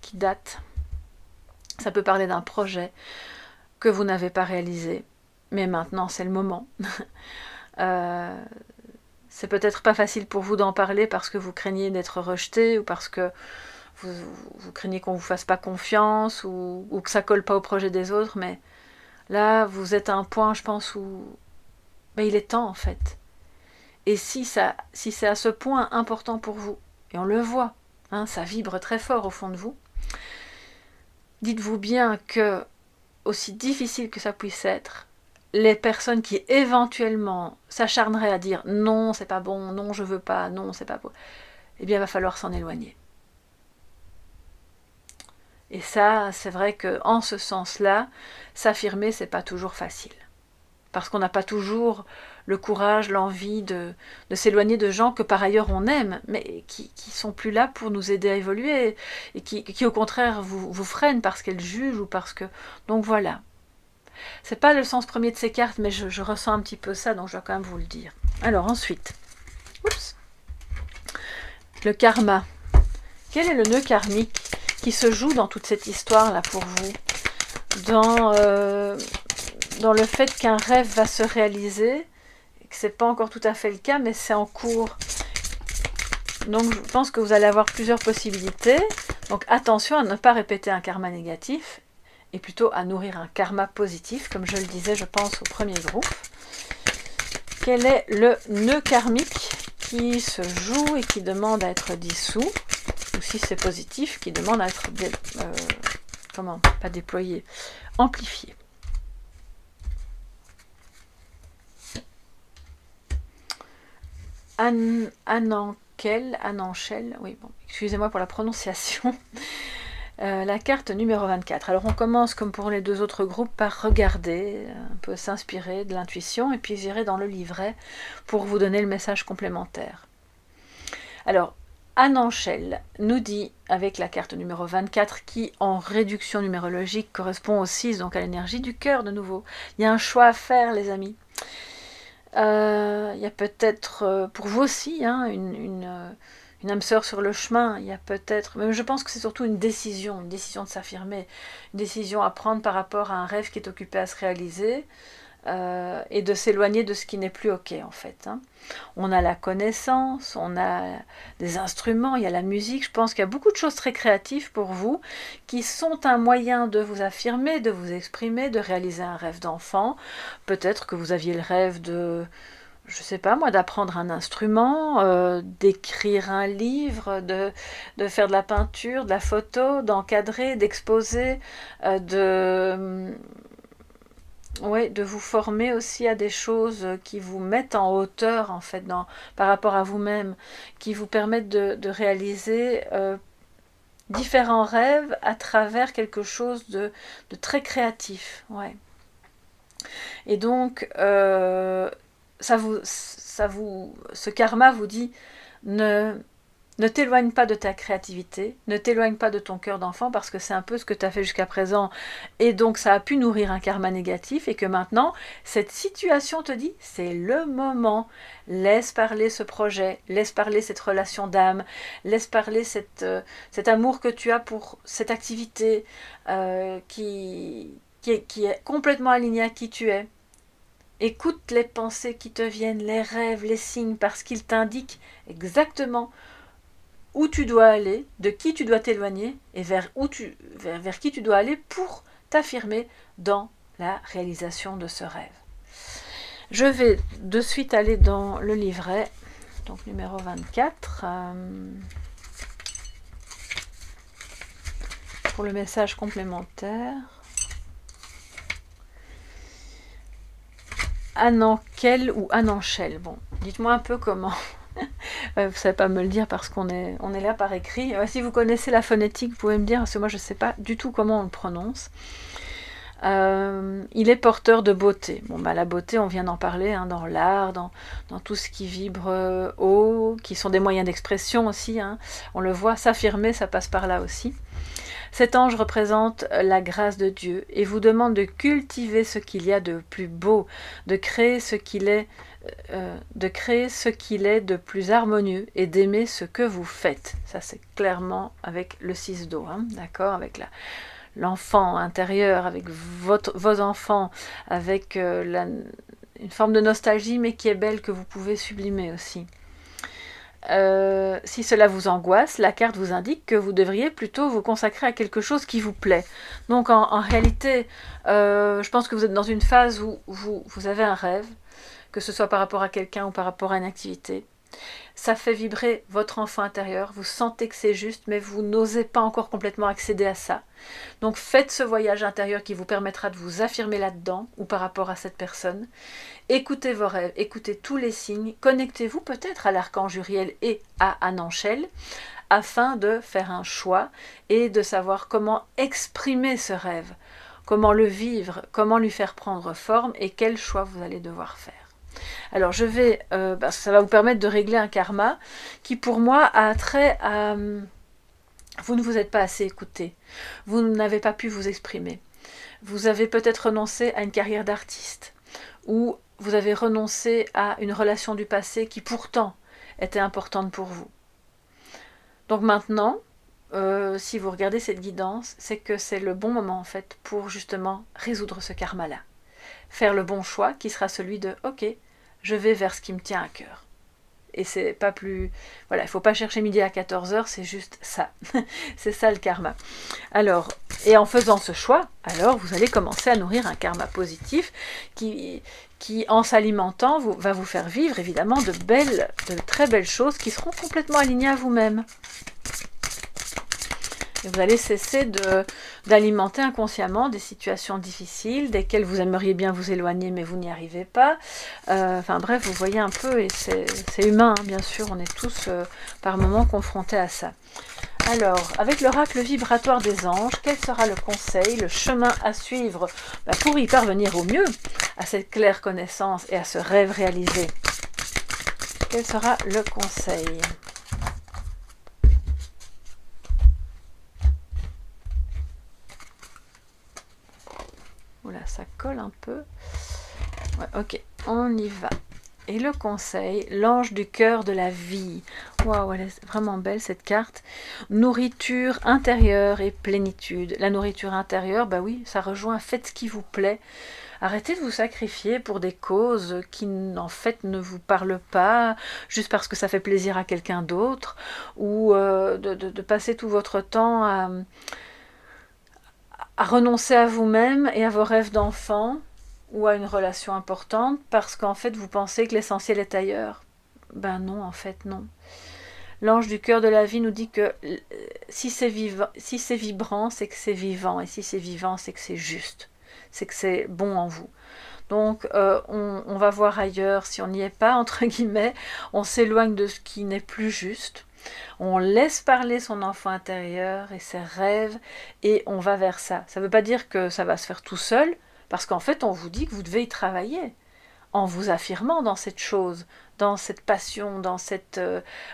[SPEAKER 1] qui date. Ça peut parler d'un projet que vous n'avez pas réalisé. Mais maintenant, c'est le moment. C'est peut-être pas facile pour vous d'en parler parce que vous craignez d'être rejeté ou parce que vous craignez qu'on ne vous fasse pas confiance ou que ça colle pas au projet des autres. Mais là, vous êtes à un point, je pense, où il est temps en fait. Et si c'est à ce point important pour vous, et on le voit, ça vibre très fort au fond de vous, dites-vous bien que, aussi difficile que ça puisse être, les personnes qui éventuellement s'acharneraient à dire non, c'est pas bon, non, je veux pas, non, c'est pas bon, eh bien, il va falloir s'en éloigner. Et ça, c'est vrai qu'en ce sens-là, s'affirmer, c'est pas toujours facile. Parce qu'on n'a pas toujours le courage, l'envie de s'éloigner de gens que par ailleurs on aime, mais qui sont plus là pour nous aider à évoluer, et qui au contraire vous freinent parce qu'elles jugent ou parce que... Donc voilà. C'est pas le sens premier de ces cartes, mais je ressens un petit peu ça, donc je dois quand même vous le dire. Alors ensuite, le karma. Quel est le nœud karmique qui se joue dans toute cette histoire-là pour vous ? Dans le fait qu'un rêve va se réaliser, et que c'est pas encore tout à fait le cas, mais c'est en cours. Donc je pense que vous allez avoir plusieurs possibilités. Donc attention à ne pas répéter un karma négatif, et plutôt à nourrir un karma positif, comme je le disais, je pense, au premier groupe. Quel est le nœud karmique qui se joue et qui demande à être dissous, ou si c'est positif, qui demande à être pas déployé, amplifié. Ananchel, oui, bon, excusez-moi pour la prononciation. La carte numéro 24. Alors on commence comme pour les deux autres groupes par regarder, un peu s'inspirer de l'intuition et puis j'irai dans le livret pour vous donner le message complémentaire. Alors Ananchel nous dit avec la carte numéro 24 qui en réduction numérologique correspond au 6, donc à l'énergie du cœur de nouveau. Il y a un choix à faire les amis. Il y a peut-être pour vous aussi une âme sœur sur le chemin, il y a peut-être, mais je pense que c'est surtout une décision de s'affirmer, une décision à prendre par rapport à un rêve qui est occupé à se réaliser et de s'éloigner de ce qui n'est plus ok en fait. On a la connaissance, on a des instruments, il y a la musique, je pense qu'il y a beaucoup de choses très créatives pour vous qui sont un moyen de vous affirmer, de vous exprimer, de réaliser un rêve d'enfant. Peut-être que vous aviez le rêve de je sais pas moi, d'apprendre un instrument, d'écrire un livre, de faire de la peinture, de la photo, d'encadrer, d'exposer, de, ouais, de vous former aussi à des choses qui vous mettent en hauteur en fait par rapport à vous-même, qui vous permettent de réaliser différents rêves à travers quelque chose de très créatif. Ouais. Et donc, ce karma vous dit ne, ne t'éloigne pas de ta créativité, ne t'éloigne pas de ton cœur d'enfant parce que c'est un peu ce que tu as fait jusqu'à présent et donc ça a pu nourrir un karma négatif et que maintenant, cette situation te dit c'est le moment, laisse parler ce projet, laisse parler cette relation d'âme, laisse parler cet amour que tu as pour cette activité qui est complètement alignée à qui tu es. Écoute les pensées qui te viennent, les rêves, les signes, parce qu'ils t'indiquent exactement où tu dois aller, de qui tu dois t'éloigner et vers qui tu dois aller pour t'affirmer dans la réalisation de ce rêve. Je vais de suite aller dans le livret, donc numéro 24, pour le message complémentaire. Anankel ou Ananchel. Bon, dites-moi un peu comment. Vous ne savez pas me le dire parce qu'on est là par écrit. Si vous connaissez la phonétique, vous pouvez me dire, parce que moi je ne sais pas du tout comment on le prononce. Il est porteur de beauté. Bon, bah, la beauté, on vient d'en parler, hein, dans l'art, dans tout ce qui vibre haut, qui sont des moyens d'expression aussi. Hein. On le voit, s'affirmer, ça passe par là aussi. Cet ange représente la grâce de Dieu et vous demande de cultiver ce qu'il y a de plus beau, de créer ce qu'il est de plus harmonieux et d'aimer ce que vous faites. Ça c'est clairement avec le 6 d'eau, hein, d'accord, avec l'enfant intérieur, avec vos enfants, avec une forme de nostalgie mais qui est belle que vous pouvez sublimer aussi. Si cela vous angoisse, la carte vous indique que vous devriez plutôt vous consacrer à quelque chose qui vous plaît. Donc en réalité, je pense que vous êtes dans une phase où vous avez un rêve, que ce soit par rapport à quelqu'un ou par rapport à une activité. Ça fait vibrer votre enfant intérieur, vous sentez que c'est juste, mais vous n'osez pas encore complètement accéder à ça. Donc faites ce voyage intérieur qui vous permettra de vous affirmer là-dedans ou par rapport à cette personne. Écoutez vos rêves, écoutez tous les signes, connectez-vous peut-être à l'archange Uriel et à Ananchel afin de faire un choix et de savoir comment exprimer ce rêve, comment le vivre, comment lui faire prendre forme et quel choix vous allez devoir faire. Alors ça va vous permettre de régler un karma qui pour moi a trait à... vous ne vous êtes pas assez écouté, vous n'avez pas pu vous exprimer, vous avez peut-être renoncé à une carrière d'artiste, ou vous avez renoncé à une relation du passé qui pourtant était importante pour vous. Donc maintenant, si vous regardez cette guidance, c'est que c'est le bon moment en fait pour justement résoudre ce karma-là. Faire le bon choix qui sera celui de « ok, je vais vers ce qui me tient à cœur ». Et c'est pas plus... Voilà, il ne faut pas chercher midi à 14h, c'est juste ça. C'est ça le karma. Alors, et en faisant ce choix, alors vous allez commencer à nourrir un karma positif qui en s'alimentant, va vous faire vivre évidemment de très belles choses qui seront complètement alignées à vous-même. Et vous allez cesser d'alimenter inconsciemment des situations difficiles, desquelles vous aimeriez bien vous éloigner, mais vous n'y arrivez pas. Enfin bref, vous voyez un peu, et c'est humain, hein, bien sûr, on est tous par moments confrontés à ça. Alors, avec l'oracle vibratoire des anges, quel sera le conseil, le chemin à suivre pour y parvenir au mieux à cette claire connaissance et à ce rêve réalisé? Quel sera le conseil? Oula, ça colle un peu. Ouais, ok, on y va. Et le conseil, l'ange du cœur de la vie. Waouh, elle est vraiment belle cette carte. Nourriture intérieure et plénitude. La nourriture intérieure, bah oui, ça rejoint, faites ce qui vous plaît. Arrêtez de vous sacrifier pour des causes qui en fait ne vous parlent pas, juste parce que ça fait plaisir à quelqu'un d'autre, ou de passer tout votre temps à renoncer à vous-même et à vos rêves d'enfant ou à une relation importante parce qu'en fait vous pensez que l'essentiel est ailleurs. Ben non, en fait non. L'ange du cœur de la vie nous dit que si c'est vibrant, c'est que c'est vivant, et si c'est vivant, c'est que c'est juste, c'est que c'est bon en vous. Donc on va voir ailleurs si on n'y est pas, entre guillemets, on s'éloigne de ce qui n'est plus juste, on laisse parler son enfant intérieur et ses rêves, et on va vers ça. Ça ne veut pas dire que ça va se faire tout seul, parce qu'en fait on vous dit que vous devez y travailler, en vous affirmant dans cette chose, dans cette passion, dans cette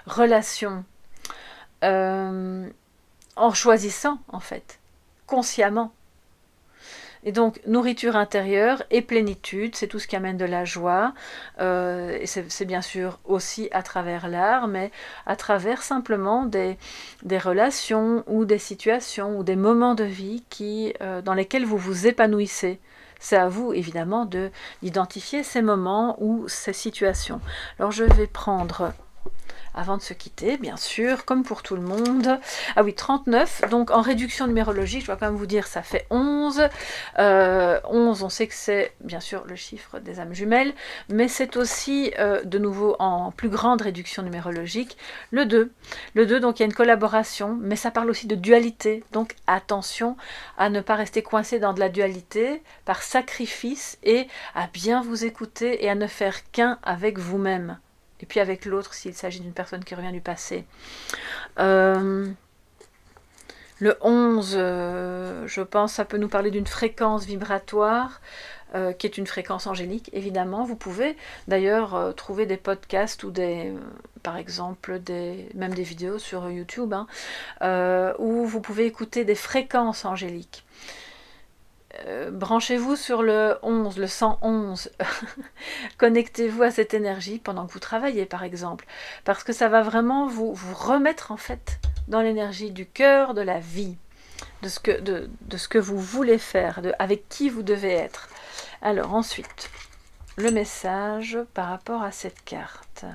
[SPEAKER 1] relation, euh, en choisissant en fait, consciemment. Et donc, nourriture intérieure et plénitude, c'est tout ce qui amène de la joie. Et c'est bien sûr aussi à travers l'art, mais à travers simplement des relations ou des situations ou des moments de vie dans lesquels vous vous épanouissez. C'est à vous, évidemment, d'identifier ces moments ou ces situations. Alors, je vais prendre avant de se quitter, bien sûr, comme pour tout le monde. Ah oui, 39, donc en réduction numérologique, je dois quand même vous dire, ça fait 11. 11, on sait que c'est, bien sûr, le chiffre des âmes jumelles, mais c'est aussi, de nouveau, en plus grande réduction numérologique, le 2. Le 2, donc il y a une collaboration, mais ça parle aussi de dualité, donc attention à ne pas rester coincé dans de la dualité, par sacrifice, et à bien vous écouter, et à ne faire qu'un avec vous-même. Et puis avec l'autre s'il s'agit d'une personne qui revient du passé. Le 11, je pense, ça peut nous parler d'une fréquence vibratoire, qui est une fréquence angélique, évidemment. Vous pouvez d'ailleurs trouver des podcasts ou par exemple, même des vidéos sur YouTube, où vous pouvez écouter des fréquences angéliques. Branchez-vous sur le 11, le 111. Connectez-vous à cette énergie pendant que vous travaillez, par exemple. Parce que ça va vraiment vous remettre, en fait, dans l'énergie du cœur, de la vie, de ce que vous voulez faire, avec qui vous devez être. Alors, ensuite, le message par rapport à cette carte.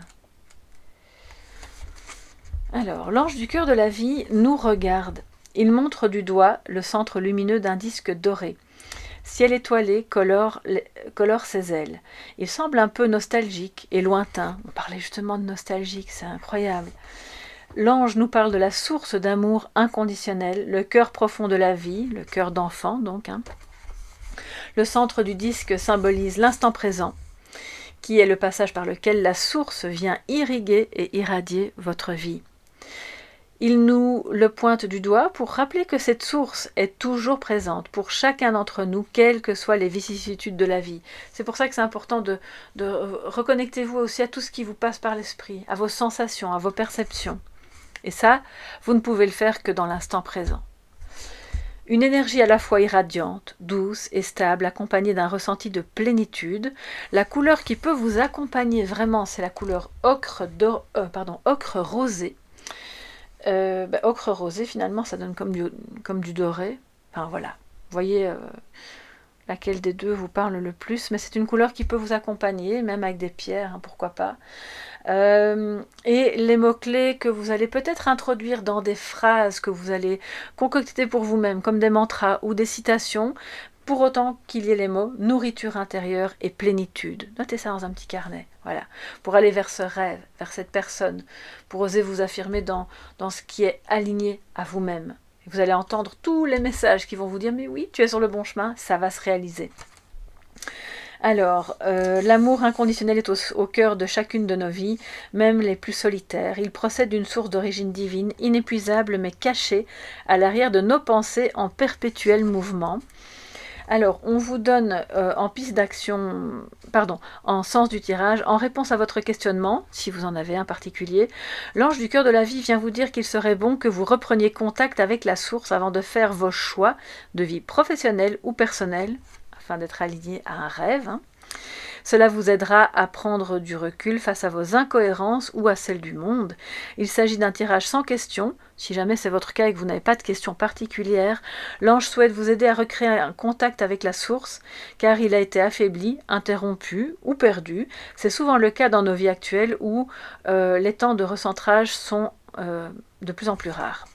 [SPEAKER 1] Alors, l'ange du cœur de la vie nous regarde. Il montre du doigt le centre lumineux d'un disque doré. Ciel étoilé colore ses ailes. Il semble un peu nostalgique et lointain. On parlait justement de nostalgique, c'est incroyable. L'ange nous parle de la source d'amour inconditionnel, le cœur profond de la vie, le cœur d'enfant donc. Le centre du disque symbolise l'instant présent, qui est le passage par lequel la source vient irriguer et irradier votre vie. Il nous le pointe du doigt pour rappeler que cette source est toujours présente pour chacun d'entre nous, quelles que soient les vicissitudes de la vie. C'est pour ça que c'est important de reconnecter-vous aussi à tout ce qui vous passe par l'esprit, à vos sensations, à vos perceptions. Et ça, vous ne pouvez le faire que dans l'instant présent. Une énergie à la fois irradiante, douce et stable, accompagnée d'un ressenti de plénitude. La couleur qui peut vous accompagner vraiment, c'est la couleur ocre rosé. Ocre rosé, finalement, ça donne comme du doré. Enfin, voilà. Vous voyez laquelle des deux vous parle le plus, mais c'est une couleur qui peut vous accompagner, même avec des pierres, pourquoi pas. Et les mots-clés que vous allez peut-être introduire dans des phrases que vous allez concocter pour vous-même, comme des mantras ou des citations, pour autant qu'il y ait les mots nourriture intérieure et plénitude. Notez ça dans un petit carnet, voilà, pour aller vers ce rêve, vers cette personne, pour oser vous affirmer dans ce qui est aligné à vous-même. Et vous allez entendre tous les messages qui vont vous dire « Mais oui, tu es sur le bon chemin, ça va se réaliser ». Alors, l'amour inconditionnel est au cœur de chacune de nos vies, même les plus solitaires. Il procède d'une source d'origine divine, inépuisable mais cachée à l'arrière de nos pensées en perpétuel mouvement. Alors, on vous donne en piste d'action, en sens du tirage, en réponse à votre questionnement, si vous en avez un particulier, l'ange du cœur de la vie vient vous dire qu'il serait bon que vous repreniez contact avec la source avant de faire vos choix de vie professionnelle ou personnelle, afin d'être aligné à un rêve. Cela vous aidera à prendre du recul face à vos incohérences ou à celles du monde. Il s'agit d'un tirage sans question. Si jamais c'est votre cas et que vous n'avez pas de questions particulières, l'ange souhaite vous aider à recréer un contact avec la source, car il a été affaibli, interrompu ou perdu. C'est souvent le cas dans nos vies actuelles où les temps de recentrage sont de plus en plus rares.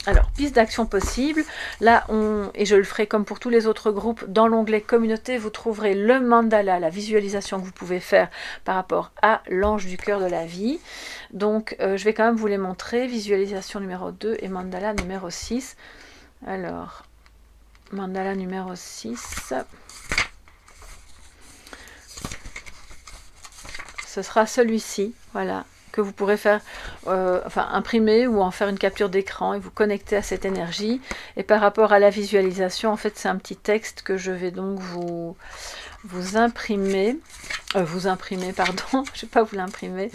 [SPEAKER 1] Alors, piste d'action possible, là, et je le ferai comme pour tous les autres groupes, dans l'onglet communauté, vous trouverez le mandala, la visualisation que vous pouvez faire par rapport à l'ange du cœur de la vie. Donc, je vais quand même vous les montrer, visualisation numéro 2 et mandala numéro 6. Alors, mandala numéro 6, ce sera celui-ci, voilà, que vous pourrez faire, imprimer ou en faire une capture d'écran et vous connecter à cette énergie. Et par rapport à la visualisation, en fait, c'est un petit texte que je vais donc vous imprimer. Pardon, je ne vais pas vous l'imprimer.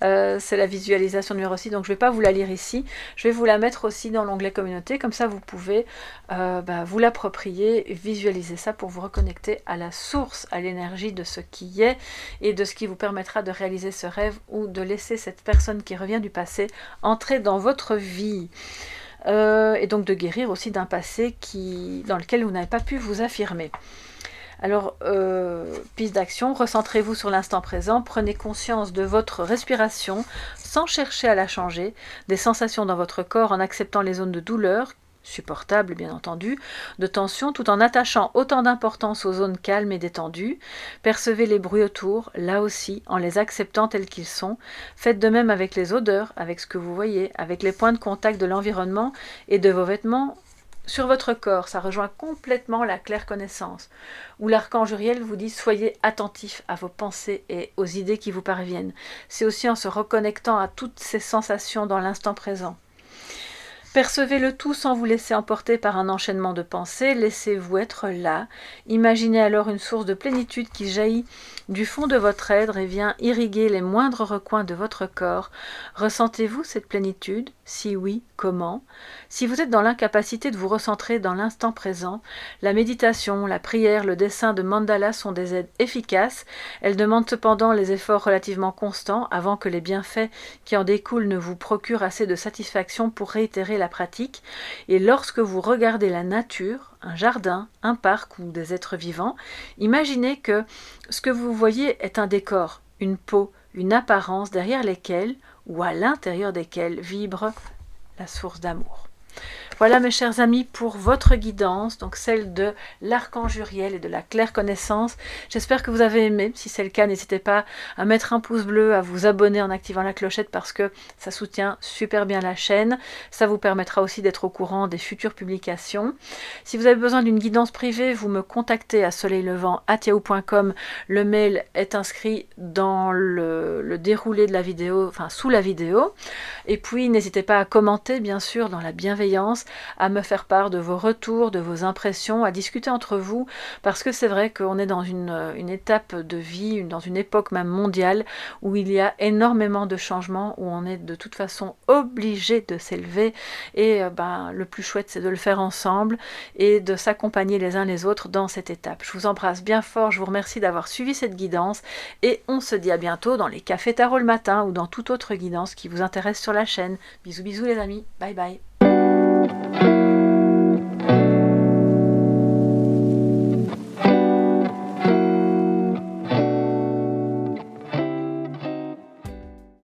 [SPEAKER 1] C'est la visualisation numéro 6, donc je ne vais pas vous la lire ici. Je vais vous la mettre aussi dans l'onglet communauté, comme ça vous pouvez vous l'approprier, visualiser ça pour vous reconnecter à la source, à l'énergie de ce qui est et de ce qui vous permettra de réaliser ce rêve ou de laisser cette personne qui revient du passé entrer dans votre vie. Et donc de guérir aussi d'un passé dans lequel vous n'avez pas pu vous affirmer. Alors, piste d'action, recentrez-vous sur l'instant présent, prenez conscience de votre respiration sans chercher à la changer, des sensations dans votre corps en acceptant les zones de douleur, supportables bien entendu, de tension, tout en attachant autant d'importance aux zones calmes et détendues. Percevez les bruits autour, là aussi, en les acceptant tels qu'ils sont. Faites de même avec les odeurs, avec ce que vous voyez, avec les points de contact de l'environnement et de vos vêtements, sur votre corps. Ça rejoint complètement la claire connaissance, où l'archange Uriel vous dit soyez attentif à vos pensées et aux idées qui vous parviennent. C'est aussi en se reconnectant à toutes ces sensations dans l'instant présent. Percevez le tout sans vous laisser emporter par un enchaînement de pensées, laissez-vous être là. Imaginez alors une source de plénitude qui jaillit du fond de votre être et vient irriguer les moindres recoins de votre corps. Ressentez-vous cette plénitude? Si oui, comment? Si vous êtes dans l'incapacité de vous recentrer dans l'instant présent, la méditation, la prière, le dessin de mandala sont des aides efficaces. Elles demandent cependant les efforts relativement constants avant que les bienfaits qui en découlent ne vous procurent assez de satisfaction pour réitérer la pratique. Et lorsque vous regardez la nature, un jardin, un parc ou des êtres vivants, imaginez que ce que vous voyez est un décor, une peau, une apparence derrière lesquelles ou à l'intérieur desquelles vibre la source d'amour. Voilà mes chers amis pour votre guidance, donc celle de l'archange Uriel et de la claire connaissance. J'espère que vous avez aimé. Si c'est le cas, n'hésitez pas à mettre un pouce bleu, à vous abonner en activant la clochette parce que ça soutient super bien la chaîne. Ça vous permettra aussi d'être au courant des futures publications. Si vous avez besoin d'une guidance privée, vous me contactez à soleillevent@yahoo.com. Le mail est inscrit dans le déroulé de la vidéo, enfin sous la vidéo. Et puis n'hésitez pas à commenter bien sûr dans la bienveillance, à me faire part de vos retours, de vos impressions, à discuter entre vous, parce que c'est vrai qu'on est dans une étape de vie, dans une époque même mondiale, où il y a énormément de changements, où on est de toute façon obligé de s'élever, et le plus chouette c'est de le faire ensemble, et de s'accompagner les uns les autres dans cette étape. Je vous embrasse bien fort, je vous remercie d'avoir suivi cette guidance, et on se dit à bientôt dans les cafés tarot le matin, ou dans toute autre guidance qui vous intéresse sur la chaîne. Bisous bisous les amis, bye bye.